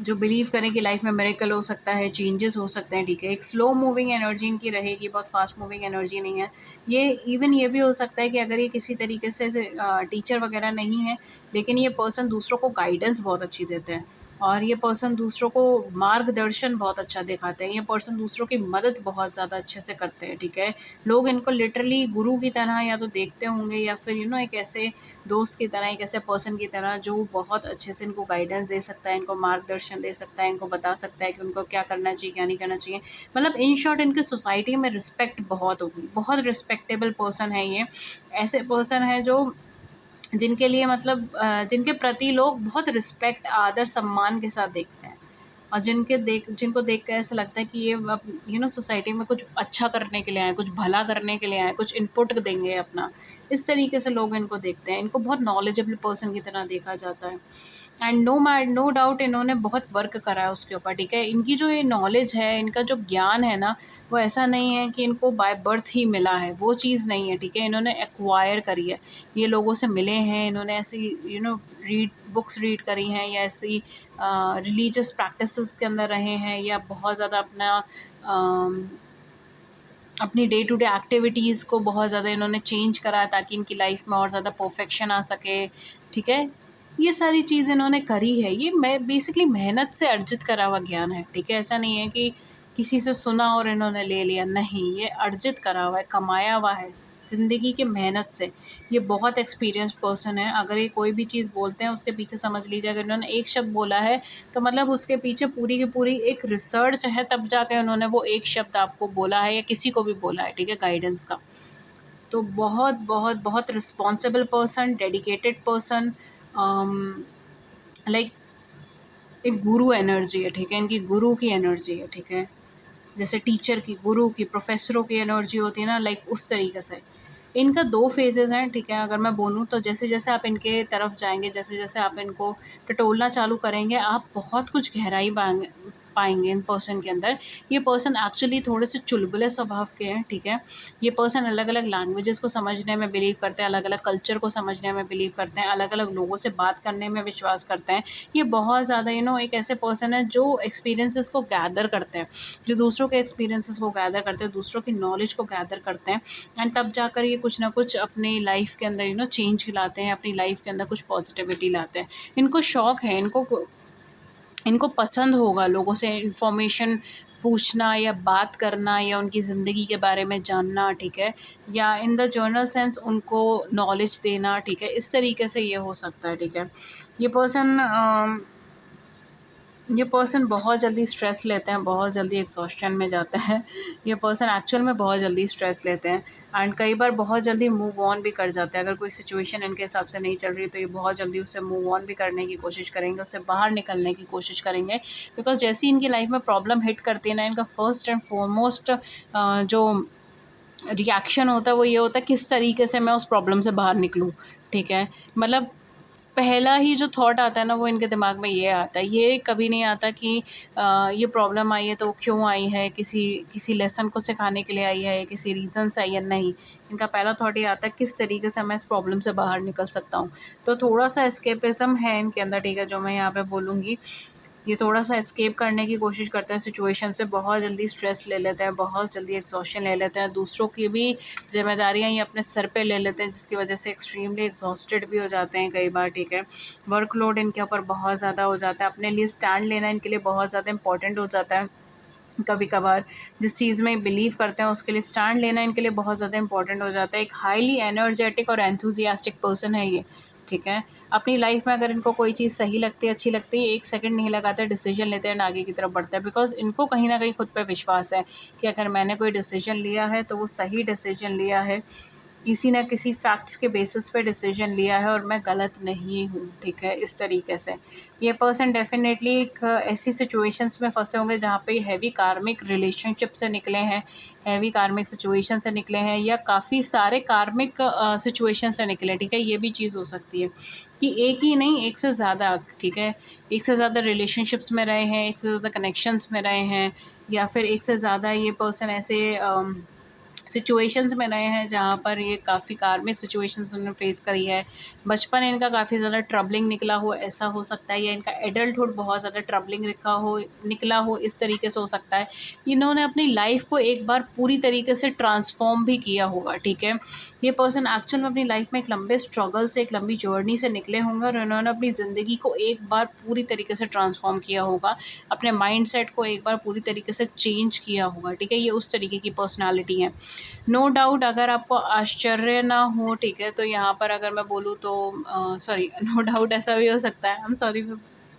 जो बिलीव करें कि लाइफ में मिरेकल हो सकता है, चेंजेस हो सकते हैं, ठीक है। एक स्लो मूविंग एनर्जी इनकी रहेगी, बहुत फास्ट मूविंग एनर्जी नहीं है। ये इवन ये भी हो सकता है कि अगर ये किसी तरीके से टीचर वगैरह नहीं है, लेकिन ये पर्सन दूसरों को गाइडेंस बहुत अच्छी देते हैं, और ये पर्सन दूसरों को मार्गदर्शन बहुत अच्छा दिखाते हैं, ये पर्सन दूसरों की मदद बहुत ज़्यादा अच्छे से करते हैं, ठीक है। लोग इनको लिटरली गुरु की तरह या तो देखते होंगे, या फिर एक ऐसे दोस्त की तरह, एक ऐसे पर्सन की तरह जो बहुत अच्छे से इनको गाइडेंस दे सकता है, इनको मार्गदर्शन दे सकता है, इनको बता सकता है कि उनको क्या करना चाहिए, क्या नहीं करना चाहिए। मतलब इन शॉर्ट इनकी सोसाइटी में रिस्पेक्ट बहुत होगी, बहुत रिस्पेक्टेबल पर्सन है ये। ऐसे पर्सन है जो जिनके लिए जिनके प्रति लोग बहुत रिस्पेक्ट, आदर, सम्मान के साथ देखते हैं, और जिनको देख कर ऐसा लगता है कि ये अब सोसाइटी में कुछ अच्छा करने के लिए आए, कुछ भला करने के लिए आए, कुछ इनपुट देंगे अपना। इस तरीके से लोग इनको देखते हैं, इनको बहुत नॉलेजेबल पर्सन की तरह देखा जाता है। एंड नो डाउट इन्होंने बहुत वर्क करा है उसके ऊपर, ठीक है। इनकी जो ये नॉलेज है, इनका जो ज्ञान है ना, वो ऐसा नहीं है कि इनको बाय बर्थ ही मिला है, वो चीज़ नहीं है, ठीक है। इन्होंने एक्वायर करी है, ये लोगों से मिले हैं, इन्होंने ऐसी बुक्स रीड करी हैं, या ऐसी रिलीजियस प्रैक्टिसेस के अंदर रहे हैं, या बहुत ज़्यादा अपनी डे टू डे एक्टिविटीज़ को बहुत ज़्यादा इन्होंने चेंज करा ताकि इनकी लाइफ में और ज़्यादा परफेक्शन आ सके, ठीक है। ये सारी चीज़ इन्होंने करी है, ये मैं बेसिकली मेहनत से अर्जित करा हुआ ज्ञान है, ठीक है। ऐसा नहीं है कि किसी से सुना और इन्होंने ले लिया, नहीं, ये अर्जित करा हुआ है, कमाया हुआ है ज़िंदगी की मेहनत से। ये बहुत एक्सपीरियंस पर्सन है, अगर ये कोई भी चीज़ बोलते हैं उसके पीछे समझ लीजिए, अगर इन्होंने एक शब्द बोला है तो मतलब उसके पीछे पूरी की पूरी एक रिसर्च है, तब जाके उन्होंने वो एक शब्द आपको बोला है या किसी को भी बोला है, ठीक है, गाइडेंस का। तो बहुत बहुत बहुत responsible person, dedicated person, like एक गुरु एनर्जी है, ठीक है, इनकी गुरु की एनर्जी है, ठीक है। जैसे टीचर की, गुरु की, प्रोफेसरों की एनर्जी होती है ना, लाइक उस तरीके से। इनका 2 फ़ेज़ेज़ हैं, ठीक है, अगर मैं बोलूँ तो जैसे-जैसे आप इनके तरफ जाएँगे, जैसे-जैसे आप इनको टटोलना चालू करेंगे, आप बहुत कुछ गहराई पाएँगे इन पर्सन के अंदर। ये पर्सन एक्चुअली थोड़े से चुलबुले स्वभाव के हैं, ठीक है। ये पर्सन अलग-अलग लैंग्वेजेज़ को समझने में बिलीव करते हैं, अलग-अलग कल्चर को समझने में बिलीव करते हैं, अलग-अलग लोगों से बात करने में विश्वास करते हैं। ये बहुत ज़्यादा एक ऐसे पर्सन है जो एक्सपीरियंसेस को गैदर करते हैं, जो दूसरों के एक्सपीरियंसेस को गैदर करते हैं, दूसरों की नॉलेज को गैदर करते हैं, एंड तब जाकर ये कुछ ना कुछ अपनी लाइफ के अंदर चेंज लाते हैं, अपनी लाइफ के अंदर कुछ पॉजिटिविटी लाते हैं। इनको शौक है, इनको पसंद होगा लोगों से इन्फॉर्मेशन पूछना या बात करना या उनकी ज़िंदगी के बारे में जानना, ठीक है, या इन द जर्नल सेंस उनको नॉलेज देना, ठीक है, इस तरीके से ये हो सकता है, ठीक है। ये पर्सन ये पर्सन बहुत जल्दी स्ट्रेस लेते हैं, बहुत जल्दी एग्जॉस्शन में जाते हैं। ये पर्सन एक्चुअल में बहुत जल्दी स्ट्रेस लेते हैं, एंड कई बार बहुत जल्दी मूव ऑन भी कर जाते हैं। अगर कोई सिचुएशन इनके हिसाब से नहीं चल रही तो ये बहुत जल्दी उससे मूव ऑन भी करने की कोशिश करेंगे, उससे बाहर निकलने की कोशिश करेंगे। बिकॉज़ जैसे ही इनकी लाइफ में प्रॉब्लम हिट करती है ना, इनका फर्स्ट एंड फॉरमोस्ट जो रिएक्शन होता है वो ये होता है, किस तरीके से मैं उस प्रॉब्लम से बाहर निकलूँ, ठीक है। मतलब पहला ही जो थॉट आता है ना वो इनके दिमाग में ये आता है, ये कभी नहीं आता कि ये प्रॉब्लम आई है तो क्यों आई है, किसी किसी लेसन को सिखाने के लिए आई है, किसी रीज़न से आई है, नहीं। इनका पहला थॉट ये आता है किस तरीके से मैं इस प्रॉब्लम से बाहर निकल सकता हूँ। तो थोड़ा-सा एस्केपिज़्म है इनके अंदर, ठीक है, जो मैं यहाँ पे बोलूँगी। ये थोड़ा-सा एस्केप करने की कोशिश करते हैं सिचुएशन से, बहुत जल्दी स्ट्रेस ले लेते हैं, बहुत जल्दी एग्ज़ॉशन ले लेते हैं, दूसरों की भी ज़िम्मेदारियाँ ये अपने सर पे ले लेते हैं, जिसकी वजह से एक्सट्रीमली एग्ज़ॉस्टेड भी हो जाते हैं कई बार, ठीक है। वर्कलोड इनके ऊपर बहुत ज़्यादा हो जाता है, अपने लिए स्टैंड लेना इनके लिए बहुत ज़्यादा इम्पोर्टेंट हो जाता है। कभी-कभार जिस चीज़ में बिलीव करते हैं उसके लिए स्टैंड लेना इनके लिए बहुत ज़्यादा इम्पोर्टेंट हो जाता है। एक हाईली एनर्जेटिक और एंथुसियास्टिक पर्सन है ये, ठीक है। अपनी लाइफ में अगर इनको कोई चीज़ सही लगती है, अच्छी लगती है, 1 सेकंड नहीं लगाते, डिसीजन लेते हैं एंड आगे की तरफ बढ़ते हैं, बिकॉज़ इनको कहीं न कहीं खुद पे विश्वास है कि अगर मैंने कोई डिसीजन लिया है तो वो सही डिसीजन लिया है। किसी न किसी फैक्ट्स के बेसिस पे डिसीजन लिया है और मैं गलत नहीं हूँ, ठीक है? इस तरीके से। ये पर्सन डेफ़िनेटली एक ऐसी सिचुएशंस में फँसे होंगे जहाँ पे हेवी कार्मिक रिलेशनशिप से निकले हैं, हेवी कार्मिक सिचुएशन से निकले हैं, या काफ़ी सारे कार्मिक सिचुएशन से निकले, ठीक है? ये भी चीज़ हो सकती है कि एक ही नहीं, एक से ज़्यादा, ठीक है? एक से ज़्यादा रिलेशनशिप्स में रहे हैं, एक से ज़्यादा कनेक्शंस में रहे हैं, या फिर एक से ज़्यादा ये पर्सन ऐसे सिचुएशंस में रहे हैं जहाँ पर ये काफ़ी कार्मिक सिचुएशंस उन्होंने फेस करी है। बचपन इनका काफ़ी ज़्यादा ट्रबलिंग निकला हो, ऐसा हो सकता है, या इनका एडल्टहुड बहुत ज़्यादा ट्रबलिंग निकला हो, इस तरीके से हो सकता है। इन्होंने अपनी लाइफ़ को एक बार पूरी तरीके से ट्रांसफ़ॉर्म भी किया होगा, ठीक है। ये पर्सन एक्चुअल में अपनी लाइफ़ में एक लंबे स्ट्रगल से, एक लंबी जर्नी से निकले होंगे और इन्होंने अपनी ज़िंदगी को एक बार पूरी तरीके से ट्रांसफ़ॉर्म किया होगा। अपने माइंडसेट को एक बार पूरी तरीके से चेंज किया होगा, ठीक है। ये उस तरीके की पर्सनैलिटी है। नो डाउट, अगर आपको आश्चर्य ना हो, ठीक है, तो यहाँ पर अगर मैं बोलूँ तो सॉरी नो डाउट ऐसा भी हो सकता है, आई am sorry,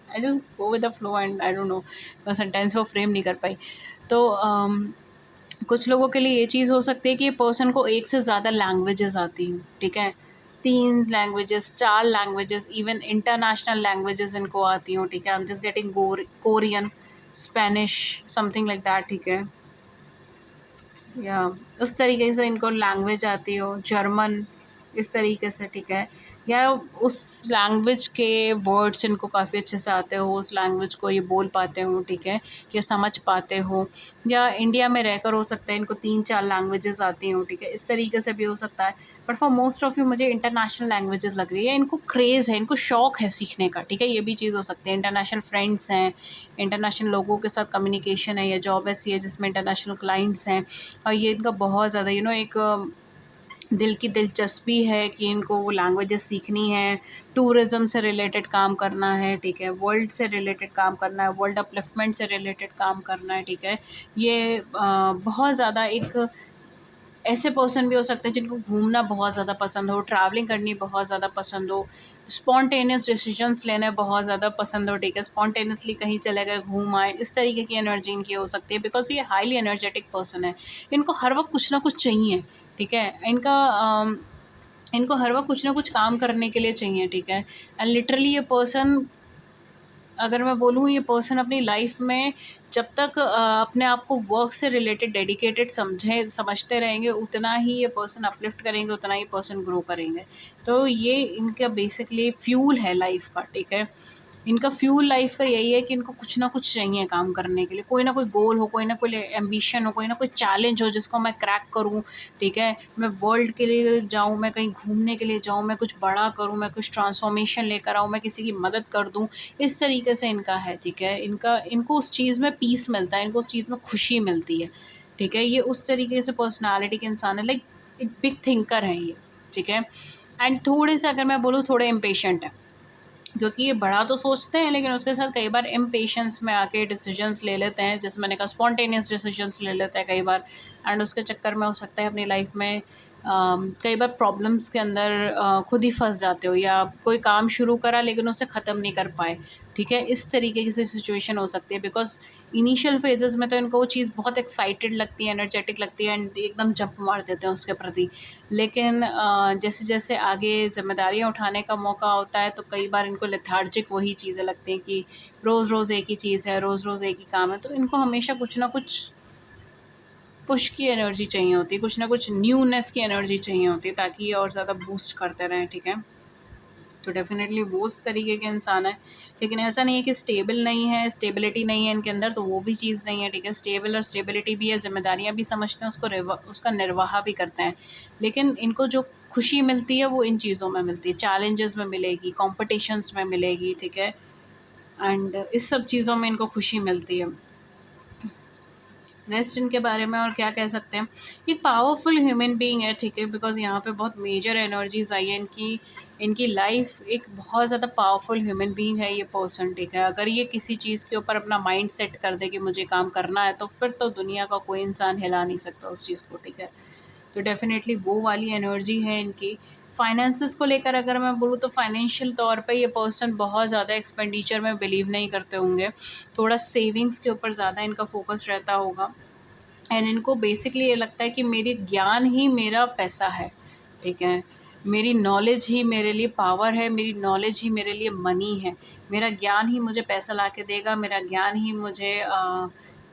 I just go with the flow and I don't know, मैं सेंटेंस को फ्रेम नहीं कर पाई। तो कुछ लोगों के लिए ये चीज़ हो सकती है कि ये पर्सन को एक से ज़्यादा लैंग्वेजेस आती हैं, ठीक है। 3 languages, 4 languages, even international languages इनको आती हों, ठीक है। I am just getting Korean, Spanish, something like that, ठीक है। या उस तरीके से इनको लैंग्वेज आती हो, जर्मन, इस तरीके से, ठीक है। या उस लैंग्वेज के वर्ड्स इनको काफ़ी अच्छे से आते हो, उस लैंग्वेज को ये बोल पाते हो, ठीक है, या समझ पाते हो। या इंडिया में रहकर हो सकता है इनको 3-4 लैंग्वेजेस आती हों, ठीक है, इस तरीके से भी हो सकता है। But for most of you मुझे इंटरनेशनल लैंग्वेजेस लग रही है, इनको क्रेज़ है, इनको शौक है सीखने का, ठीक है, ये भी चीज़ हो सकती है। इंटरनेशनल फ्रेंड्स हैं, इंटरनेशनल लोगों के साथ कम्युनिकेशन है, या जॉब ऐसी है जिसमें इंटरनेशनल क्लाइंट्स हैं, और ये इनका बहुत ज़्यादा एक दिल की दिलचस्पी है कि इनको वो लैंग्वेजेस सीखनी है, टूरिज़्म से रिलेटेड काम करना है, ठीक है, वर्ल्ड से रिलेटेड काम करना है, वर्ल्ड अपलिफ्टमेंट से रिलेटेड काम करना है, ठीक है। ये बहुत ज़्यादा एक ऐसे पर्सन भी हो सकते हैं जिनको घूमना बहुत ज़्यादा पसंद हो, ट्रैवलिंग करनी बहुत ज़्यादा पसंद हो, स्पॉन्टेनियस डिसीजंस लेने बहुत ज़्यादा पसंद हो, ठीक है, स्पॉन्टेनियसली कहीं चले गए, घूम आए, इस तरीके की एनर्जी इनकी हो सकती है, बिकॉज़ ये हाईली एनर्जेटिक पर्सन है। इनको हर वक़्त कुछ ना कुछ चाहिए, ठीक है? इनको हर वक़्त कुछ ना कुछ काम करने के लिए चाहिए, ठीक है? एंड लिटरली ये पर्सन, अगर मैं बोलूँ, ये पर्सन अपनी लाइफ में जब तक अपने आप को वर्क से रिलेटेड डेडिकेटेड समझते रहेंगे, उतना ही ये पर्सन अपलिफ्ट करेंगे, उतना ही पर्सन ग्रो करेंगे। तो ये इनका बेसिकली फ्यूल है लाइफ का, ठीक है। इनका फ्यूल लाइफ का यही है कि इनको कुछ ना कुछ चाहिए काम करने के लिए, कोई ना कोई गोल हो, कोई ना कोई एम्बिशन हो, कोई ना कोई चैलेंज हो जिसको मैं क्रैक करूँ, ठीक है। मैं वर्ल्ड के लिए जाऊँ, मैं कहीं घूमने के लिए जाऊँ, मैं कुछ बड़ा करूँ, मैं कुछ ट्रांसफॉर्मेशन लेकर आऊँ, मैं किसी की मदद कर दूँ, इस तरीके से इनका है, ठीक है। इनको उस चीज़ में पीस मिलता है, इनको उस चीज़ में खुशी मिलती है, ठीक है। ये उस तरीके से पर्सनैलिटी के इंसान है, लाइक एक बिग थिंकर हैं ये, ठीक है। एंड थोड़े से, अगर मैं बोलूँ, थोड़े इम्पेशेंट हैं, क्योंकि ये बड़ा तो सोचते हैं लेकिन उसके साथ कई बार इम्पेशेंस में आके डिसीजंस ले लेते हैं, जैसे मैंने कहा स्पॉन्टेनियस डिसीजंस ले लेते हैं कई बार, एंड उसके चक्कर में हो सकता है अपनी लाइफ में कई बार प्रॉब्लम्स के अंदर खुद ही फंस जाते हो, या कोई काम शुरू करा लेकिन उसे ख़त्म नहीं कर पाए, ठीक है, इस तरीके की सिचुएशन हो सकती है। बिकॉज इनिशियल फेजेस में तो इनको वो चीज़ बहुत एक्साइटेड लगती है, एनर्जेटिक लगती है, एंड एकदम जंप मार देते हैं उसके प्रति। लेकिन जैसे-जैसे आगे ज़िम्मेदारियाँ उठाने का मौका होता है, तो कई बार इनको लेथार्जिक वही चीज़ें लगती हैं कि रोज़-रोज़ एक ही चीज़ है, रोज़-रोज़ एक ही काम है। तो इनको हमेशा कुछ ना कुछ पुश की एनर्जी चाहिए होती है, कुछ ना कुछ न्यूनेस की एनर्जी चाहिए होती है, ताकि ये और ज़्यादा बूस्ट करते रहें, ठीक है? तो डेफ़िनेटली वो उस तरीके के इंसान है। लेकिन ऐसा नहीं है कि स्टेबल नहीं है, स्टेबिलिटी नहीं है इनके अंदर, तो वो भी चीज़ नहीं है, ठीक है? स्टेबल और स्टेबिलिटी भी है, ज़िम्मेदारियाँ भी समझते हैं, उसका निर्वाह भी करते हैं। लेकिन इनको जो खुशी मिलती है वो इन चीज़ों में मिलती है, चैलेंजेस में मिलेगी, कॉम्पिटिशन्स में मिलेगी, ठीक है? एंड इस सब चीज़ों में इनको खुशी मिलती है। रेस्ट इनके बारे में और क्या कह सकते हैं, एक पावरफुल ह्यूमन बीइंग है, ठीक है? बिकॉज़ यहाँ पे बहुत मेजर एनर्जीज़ आई है इनकी। इनकी लाइफ एक बहुत ज़्यादा पावरफुल ह्यूमन बीइंग है ये पर्सन, ठीक है? अगर ये किसी चीज़ के ऊपर अपना माइंड सेट कर दे कि मुझे काम करना है, तो फिर तो दुनिया का कोई इंसान हिला नहीं सकता उस चीज़ को, ठीक है? तो डेफ़िनेटली वो वाली एनर्जी है इनकी। फाइनेंसेस को लेकर अगर मैं बोलूँ तो फाइनेंशियल तौर पे ये पर्सन बहुत ज़्यादा एक्सपेंडिचर में बिलीव नहीं करते होंगे। थोड़ा सेविंग्स के ऊपर ज़्यादा इनका फ़ोकस रहता होगा। एंड इनको बेसिकली ये लगता है कि मेरी ज्ञान ही मेरा पैसा है, ठीक है? मेरी नॉलेज ही मेरे लिए पावर है, मेरी नॉलेज ही मेरे लिए मनी है। मेरा ज्ञान ही मुझे पैसा ला के देगा, मेरा ज्ञान ही मुझे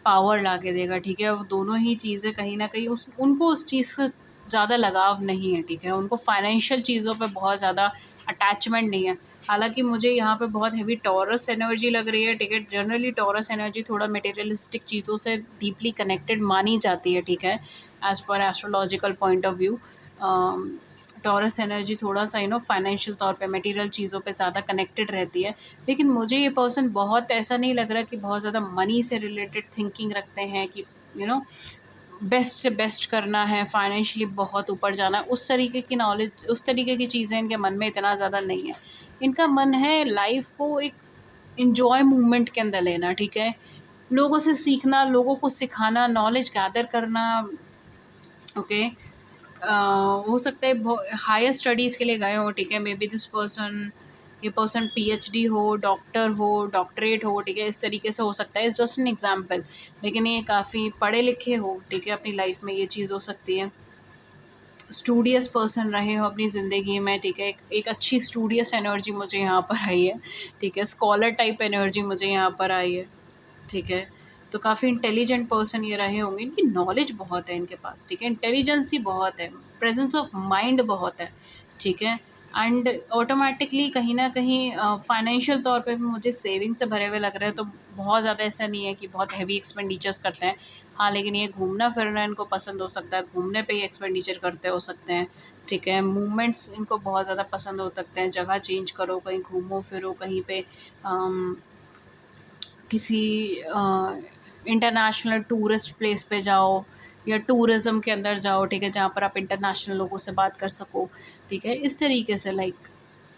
पावर ला के देगा, ठीक है? वो दोनों ही चीज़ें कहीं न कहीं उनको उस चीज़ से ज़्यादा लगाव नहीं है, ठीक है? उनको फाइनेंशियल चीज़ों पे बहुत ज़्यादा अटैचमेंट नहीं है। हालाँकि मुझे यहाँ पे बहुत हेवी टॉरस एनर्जी लग रही है, ठीक है? जनरली टॉरस एनर्जी थोड़ा मटेरियलिस्टिक चीज़ों से डीपली कनेक्टेड मानी जाती है, ठीक है? As per astrological point of view taurus energy थोड़ा-सा फाइनेंशियल तौर पे मटेरियल चीज़ों पे ज़्यादा कनेक्टेड रहती है। लेकिन मुझे ये पर्सन बहुत ऐसा नहीं लग रहा कि बहुत ज़्यादा मनी से रिलेटेड थिंकिंग रखते हैं कि यू नो बेस्ट से बेस्ट करना है, फाइनेंशियली बहुत ऊपर जाना है, उस तरीके की चीज़ें इनके मन में इतना ज़्यादा नहीं है। इनका मन है लाइफ़ को एक एन्जॉय मोमेंट के अंदर लेना, ठीक है? लोगों से सीखना, लोगों को सिखाना, नॉलेज गैदर करना, ओके? हो सकता है हायर स्टडीज़ के लिए गए हों, ठीक है? मेबी ये पर्सन पीएचडी हो, डॉक्टर हो, डॉक्टरेट हो, ठीक है? इस तरीके से हो सकता है, इट्स जस्ट एन एग्ज़ाम्पल। लेकिन ये काफ़ी पढ़े लिखे हो, ठीक है? अपनी लाइफ़ में ये चीज़ हो सकती है। स्टूडियस पर्सन रहे हो अपनी ज़िंदगी में, ठीक है? एक अच्छी स्टूडियस एनर्जी मुझे यहाँ पर आई है, ठीक है? स्कॉलर टाइप एनर्जी मुझे यहाँ पर आई है, ठीक है? तो काफ़ी इंटेलिजेंट पर्सन ये रहे होंगे, इनकी नॉलेज बहुत है इनके पास, ठीक है? इंटेलिजेंसी बहुत है, प्रेजेंस ऑफ माइंड बहुत है, ठीक है? एंड ऑटोमैटिकली कहीं न कहीं फाइनेंशियल तौर पे भी मुझे सेविंग से भरे हुए लग रहे हैं, तो बहुत ज़्यादा ऐसा नहीं है कि बहुत हेवी एक्सपेंडिचर्स करते हैं। हाँ, लेकिन ये घूमना-फिरना इनको पसंद हो सकता है, घूमने पे ही एक्सपेंडिचर करते हो सकते हैं, ठीक है? मूवमेंट्स इनको बहुत ज़्यादा पसंद हो सकते हैं, जगह चेंज करो, कहीं घूमो-फिरो, कहीं पे अम किसी इंटरनेशनल टूरिस्ट प्लेस पे जाओ या टूरिज़्म के अंदर जाओ, ठीक है? जहाँ पर आप इंटरनेशनल लोगों से बात कर सको, ठीक है? इस तरीके से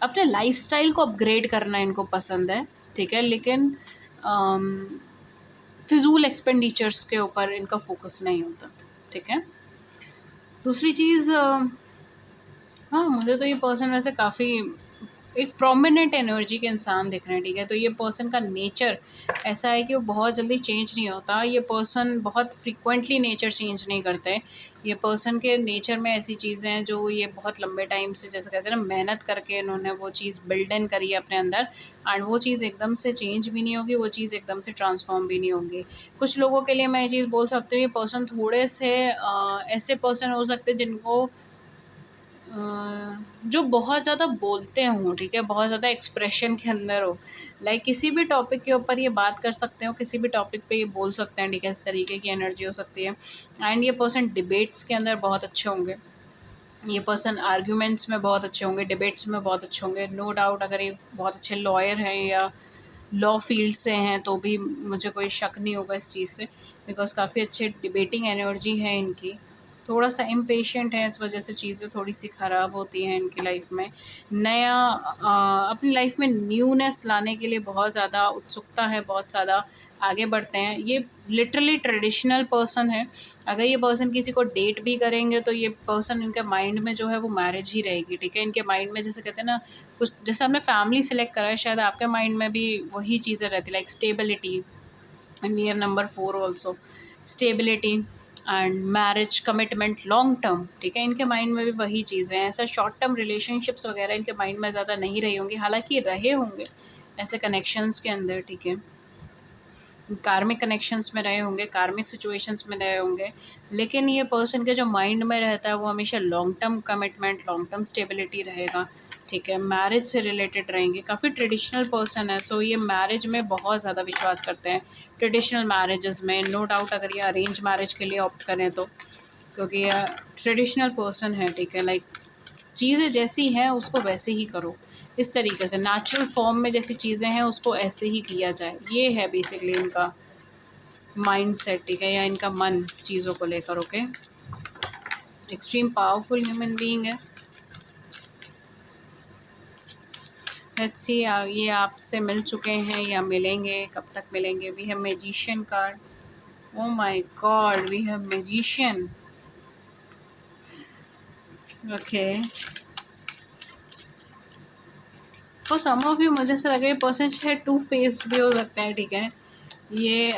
अपने लाइफ़स्टाइल को अपग्रेड करना इनको पसंद है, ठीक है? लेकिन फ़िज़ूल एक्सपेंडिचर्स के ऊपर इनका फ़ोकस नहीं होता, ठीक है? दूसरी चीज़ हाँ, मुझे तो ये पर्सन वैसे काफ़ी एक प्रोमिनेंट एनर्जी के इंसान दिख रहे हैं, ठीक है? तो ये पर्सन का नेचर ऐसा है कि वो बहुत जल्दी चेंज नहीं होता। ये पर्सन बहुत फ्रीक्वेंटली नेचर चेंज नहीं करते। ये पर्सन के नेचर में ऐसी चीज़ें हैं जो ये बहुत लंबे टाइम से, जैसे कहते हैं ना, मेहनत करके इन्होंने वो चीज़ बिल्ड इन करी है अपने अंदर, एंड वो चीज़ एकदम से चेंज भी नहीं होगी, वो चीज़ एकदम से ट्रांसफ़ॉर्म भी नहीं होगी। कुछ लोगों के लिए मैं ये चीज़ बोल सकती हूँ, ये पर्सन थोड़े से ऐसे पर्सन हो सकते हैं जिनको जो बहुत ज़्यादा बोलते हों, ठीक है? बहुत ज़्यादा एक्सप्रेशन के अंदर हो। किसी भी टॉपिक के ऊपर ये बात कर सकते हो, किसी भी टॉपिक पे ये बोल सकते हैं, ठीक है? इस तरीके की एनर्जी हो सकती है। एंड ये पर्सन डिबेट्स के अंदर बहुत अच्छे होंगे। ये पर्सन आर्ग्यूमेंट्स में बहुत अच्छे होंगे, डिबेट्स में बहुत अच्छे होंगे। नो डाउट अगर ये बहुत अच्छे लॉयर हैं या लॉ फील्ड से हैं, तो भी मुझे कोई शक नहीं होगा इस चीज़ से, बिकॉज़ काफ़ी अच्छे डिबेटिंग एनर्जी है इनकी। थोड़ा-सा इम्पेशेंट है, इस वजह से चीज़ें थोड़ी-सी ख़राब होती हैं इनकी लाइफ़ में। अपनी लाइफ़ में न्यूनेस लाने के लिए बहुत ज़्यादा उत्सुकता है, बहुत ज़्यादा आगे बढ़ते हैं। ये लिटरली ट्रेडिशनल पर्सन है। अगर ये पर्सन किसी को डेट भी करेंगे, तो ये पर्सन इनके माइंड में जो है वो मैरिज ही रहेगी, ठीक है? इनके माइंड में, जैसे कहते हैं ना, कुछ जैसे आपने फैमिली सेलेक्ट करा है, शायद आपके माइंड में भी वही चीज़ें रहती, stability, and we have number 4 also, stability and marriage, commitment, long term, ठीक है? इनके माइंड में भी वही चीज़ें हैं। ऐसा शॉर्ट टर्म रिलेशनशिप्स वगैरह इनके माइंड में ज़्यादा नहीं रही होंगी, हालाँकि रहे होंगे ऐसे कनेक्शंस के अंदर, ठीक है? कार्मिक कनेक्शंस में रहे होंगे, कार्मिक सिचुएशंस में रहे होंगे, लेकिन ये पर्सन के जो माइंड में रहता है वो हमेशा long term commitment, long term stability रहेगा, ठीक है, मैरिज से रिलेटेड रहेंगे, काफ़ी ट्रेडिशनल पर्सन है। सो ये मैरिज में बहुत ज़्यादा विश्वास करते हैं, ट्रेडिशनल मैरिजेस में। नो डाउट अगर ये अरेंज मैरिज के लिए ऑप्ट करें तो, क्योंकि ये ट्रेडिशनल पर्सन है, ठीक है। लाइक चीज़ें जैसी हैं उसको वैसे ही करो, इस तरीके से नेचुरल फॉर्म में जैसी चीज़ें हैं उसको ऐसे ही किया जाए, ये है बेसिकली इनका माइंड सेट, ठीक है, या इनका मन चीज़ों को लेकर। Okay, extreme powerful human being है। लेट्स सी, ये आपसे मिल चुके हैं या मिलेंगे, कब तक मिलेंगे। We have magician card, oh my God, we have magician. Okay, for some of you मुझे ऐसा लग रहा है पर्सन शायद टू फेस्ड भी हो सकता है, ठीक है। ये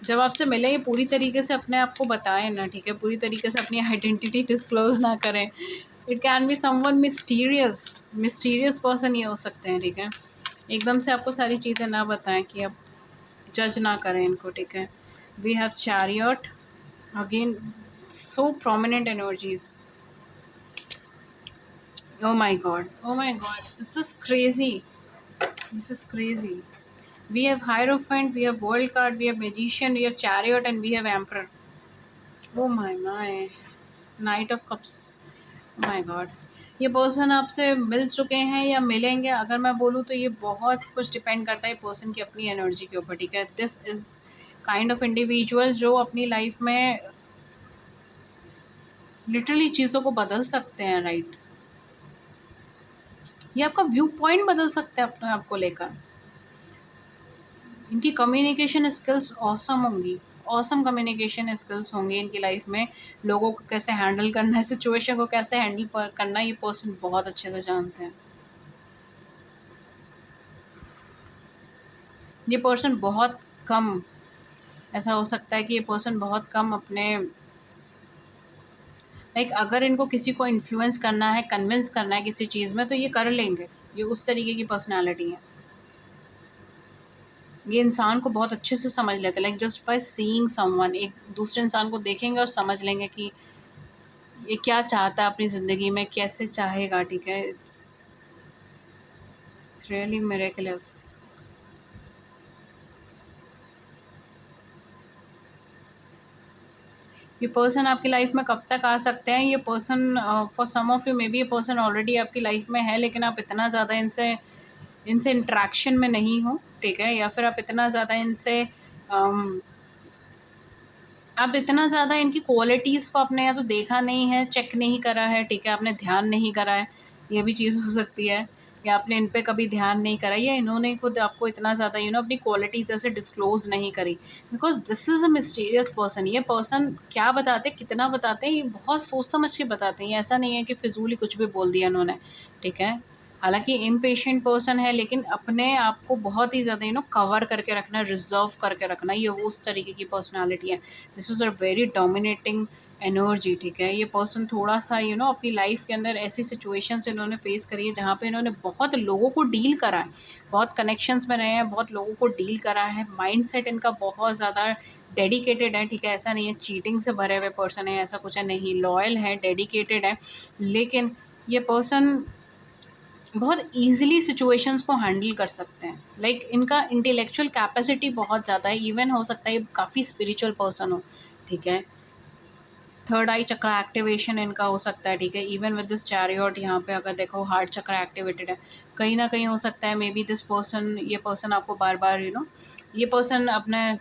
जब आपसे मिले ये पूरी तरीके से अपने आप को बताएं ना, ठीक है, पूरी तरीके से अपनी आइडेंटिटी डिस्क्लोज ना करें। It can be someone mysterious person ये हो सकते हैं, ठीक है। एकदम से आपको सारी चीज़ें ना बताएं कि अब जज ना करें इनको, ठीक है। We have chariot again, so prominent energies. Oh my god, oh my god, this is crazy, this is crazy. We have Hierophant, we have World card, we have Magician, we have Chariot and we have Emperor. Oh my, Knight of Cups, oh my god. ये person आपसे मिल चुके हैं या मिलेंगे, अगर मैं बोलूँ तो ये बहुत कुछ डिपेंड करता है पर्सन की अपनी एनर्जी के ऊपर, ठीक है। This is kind of individual जो अपनी लाइफ में लिटरली चीज़ों को बदल सकते हैं, राइट। ये आपका व्यू पॉइंट बदल सकते हैं अपने आप को लेकर। इनकी कम्युनिकेशन स्किल्स ऑसम होंगी, ऑसम कम्युनिकेशन स्किल्स होंगी इनकी लाइफ में। लोगों को कैसे हैंडल करना है, सिचुएशन को कैसे हैंडल करना है, ये पर्सन बहुत अच्छे से जानते हैं। ये पर्सन बहुत कम, ऐसा हो सकता है कि ये पर्सन बहुत कम अपने लाइक अगर इनको किसी को इन्फ्लुएंस करना है, कन्विंस करना है किसी चीज़ में, तो ये कर लेंगे। ये उस तरीके की पर्सनैलिटी है। ये इंसान को बहुत अच्छे से समझ लेते हैं, like just by seeing someone, एक दूसरे इंसान को देखेंगे और समझ लेंगे कि ये क्या चाहता है अपनी ज़िंदगी में, कैसे चाहेगा, ठीक है। It's really miraculous. ये पर्सन आपकी लाइफ में कब तक आ सकते हैं, ये person for some of you maybe ये पर्सन ऑलरेडी आपकी लाइफ में है, लेकिन आप इतना ज़्यादा इनसे इनसे इंटरेक्शन में नहीं हो, ठीक है, या फिर आप इतना ज़्यादा इनसे आप इतना ज़्यादा इनकी क्वालिटीज़ को आपने या तो देखा नहीं है, चेक नहीं करा है, ठीक है, आपने ध्यान नहीं करा है, ये भी चीज़ हो सकती है। या आपने इन पे कभी ध्यान नहीं करा, या इन्होंने खुद आपको इतना ज़्यादा अपनी क्वालिटीज़ ऐसे डिस्क्लोज़ नहीं करी। Because this is a mysterious person. ये पर्सन क्या बताते हैं, कितना बताते हैं, ये बहुत सोच समझ के बताते हैं। ये ऐसा नहीं है कि फ़िज़ूल ही कुछ भी बोल दिया इन्होंने, ठीक है। हालाँकि इम्पेशेंट पर्सन है, लेकिन अपने आप को बहुत ही ज़्यादा कवर करके रखना, रिज़र्व करके रखना, ये वो उस तरीके की पर्सनैलिटी है। This is a very dominating energy, ठीक है। ये पर्सन थोड़ा-सा अपनी लाइफ़ के अंदर ऐसी सिचुएशंस इन्होंने फ़ेस करी है, जहाँ पे इन्होंने बहुत लोगों को डील करा है, बहुत कनेक्शंस में रहे हैं, बहुत लोगों को डील करा है। माइंडसेट इनका बहुत ज़्यादा डेडिकेटेड है, ठीक है। ऐसा नहीं है चीटिंग से भरे हुए पर्सन है, ऐसा कुछ है नहीं। लॉयल है, डेडिकेटेड है, लेकिन ये पर्सन बहुत ईज़िली सिचुएशंस को हैंडल कर सकते हैं। लाइक इनका इंटेलेक्चुअल कैपेसिटी बहुत ज़्यादा है, इवन हो सकता है ये काफ़ी स्पिरिचुअल पर्सन हो, ठीक है। थर्ड आई चक्र एक्टिवेशन इनका हो सकता है, ठीक है। इवन विद दिस चैरियट, यहाँ पे अगर देखो हार्ट चक्र एक्टिवेटेड है, कहीं ना कहीं हो सकता है मे बी दिस पर्सन, ये पर्सन आपको बार बार ये पर्सन अपने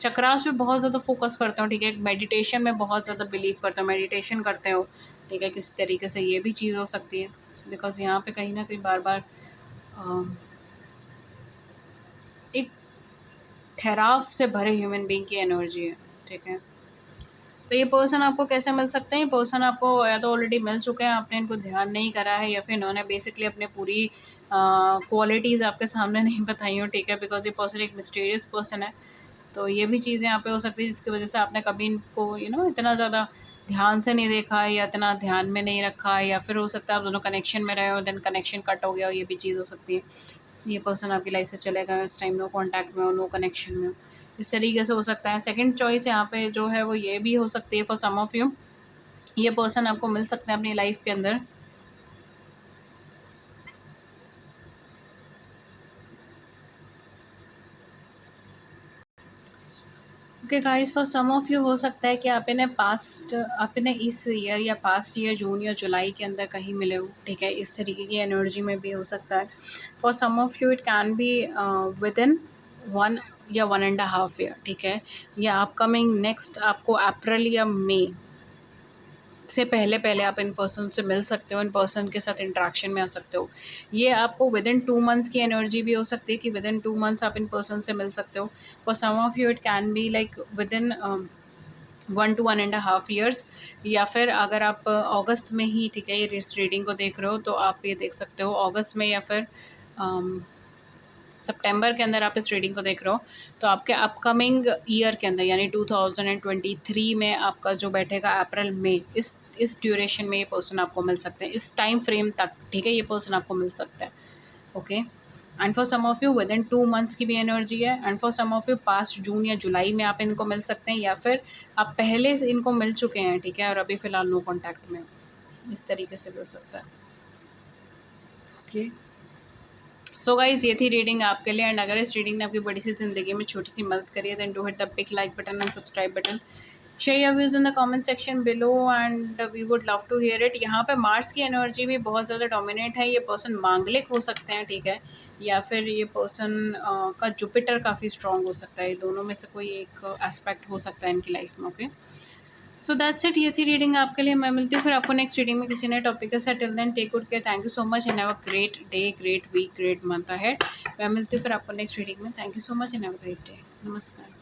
चक्रास पे बहुत ज़्यादा फोकस करते हो, ठीक है। मेडिटेशन में बहुत ज़्यादा बिलीव करते हो, मेडिटेशन करते हो, ठीक है, किसी तरीके से ये भी चीज़ हो सकती है। बिकॉज यहाँ पे कहीं ना कहीं बार बार एक ठहराव से भरे ह्यूमन बीइंग की एनर्जी है, ठीक है। तो ये पर्सन आपको कैसे मिल सकते हैं, ये पर्सन आपको या तो ऑलरेडी मिल चुके हैं, आपने इनको ध्यान नहीं करा है, या फिर इन्होंने बेसिकली अपने पूरी क्वालिटीज़ आपके सामने नहीं बताई हो, ठीक है। बिकॉज ये पर्सन एक मिस्टीरियस पर्सन है, तो ये भी चीज़ें यहाँ पे हो सकती है जिसकी वजह से आपने कभी इनको इतना ज़्यादा ध्यान से नहीं देखा है, या इतना ध्यान में नहीं रखा है, या फिर हो सकता है आप दोनों कनेक्शन में रहे हो, देन कनेक्शन कट हो गया हो, ये भी चीज़ हो सकती है। ये पर्सन आपकी लाइफ से चले गए इस टाइम, नो कॉन्टैक्ट में हो, नो कनेक्शन में हो, इस तरीके से हो सकता है। सेकंड चॉइस यहाँ पे जो है वो ये भी हो सकती है फॉर सम ऑफ यू, ये पर्सन आपको मिल सकते हैं अपनी लाइफ के अंदर okay guys, for some of you हो सकता है कि आपने इस ईयर या पास्ट ईयर जून या जुलाई के अंदर कहीं मिले हो, ठीक है, इस तरीके की एनर्जी में भी हो सकता है। For some of you it can be within 1 या 1.5 ईयर, ठीक है, या अपकमिंग नेक्स्ट आपको अप्रैल या मई से पहले पहले आप इन पर्सन से मिल सकते हो, इन पर्सन के साथ इंटरेक्शन में आ सकते हो। ये आपको विद इन 2 मंथ्स की एनर्जी भी हो सकती है कि विद इन 2 मंथ्स आप इन पर्सन से मिल सकते हो। For some of you it can be like within 1 to 1.5 years, या फिर अगर आप अगस्त में ही, ठीक है, ये इस रीडिंग को देख रहे हो तो आप ये देख सकते हो अगस्त में, या फिर सितंबर के अंदर आप इस रीडिंग को देख रहे हो तो आपके अपकमिंग ईयर के अंदर यानी 2023 में आपका जो बैठेगा अप्रैल में, इस ड्यूरेशन में ये पर्सन आपको मिल सकते हैं, इस टाइम फ्रेम तक, ठीक है, ये पर्सन आपको मिल सकता है। Okay, and for some of you within 2 months की भी एनर्जी है, and for some of you past June या जुलाई में आप इनको मिल सकते हैं, या फिर आप पहले से इनको मिल चुके हैं, ठीक है, और अभी फ़िलहाल नो कॉन्टैक्ट में हो। इस तरीके से भी हो सकता है। ओके, सो गाइज, ये थी रीडिंग आपके लिए, एंड अगर इस रीडिंग ने आपकी बड़ी सी ज़िंदगी में छोटी सी मदद करी है then do hit the big like button and subscribe button. Share your views in the comment section below and we would love to hear it. यहाँ पे मार्स की एनर्जी भी बहुत ज़्यादा डोमिनेट है। ये पर्सन मांगलिक हो सकते हैं, ठीक है, या फिर ये पर्सन का जुपिटर काफ़ी स्ट्रॉन्ग हो सकता है। ये दोनों में से कोई एक एस्पेक्ट हो सकता है इनकी लाइफ में। Okay, so that's it. ये थी रीडिंग आपके लिए। मैं मिलती हूँ फिर आपको नेक्स्ट रीडिंग में किसी नए टॉपिक के साथ। Till then take good care, thank you so much and have a great day, great week, great month ahead. मैं मिलती हूँ फिर आपको नेक्स्ट रीडिंग में। Thank you so much and have a great day. नमस्कार।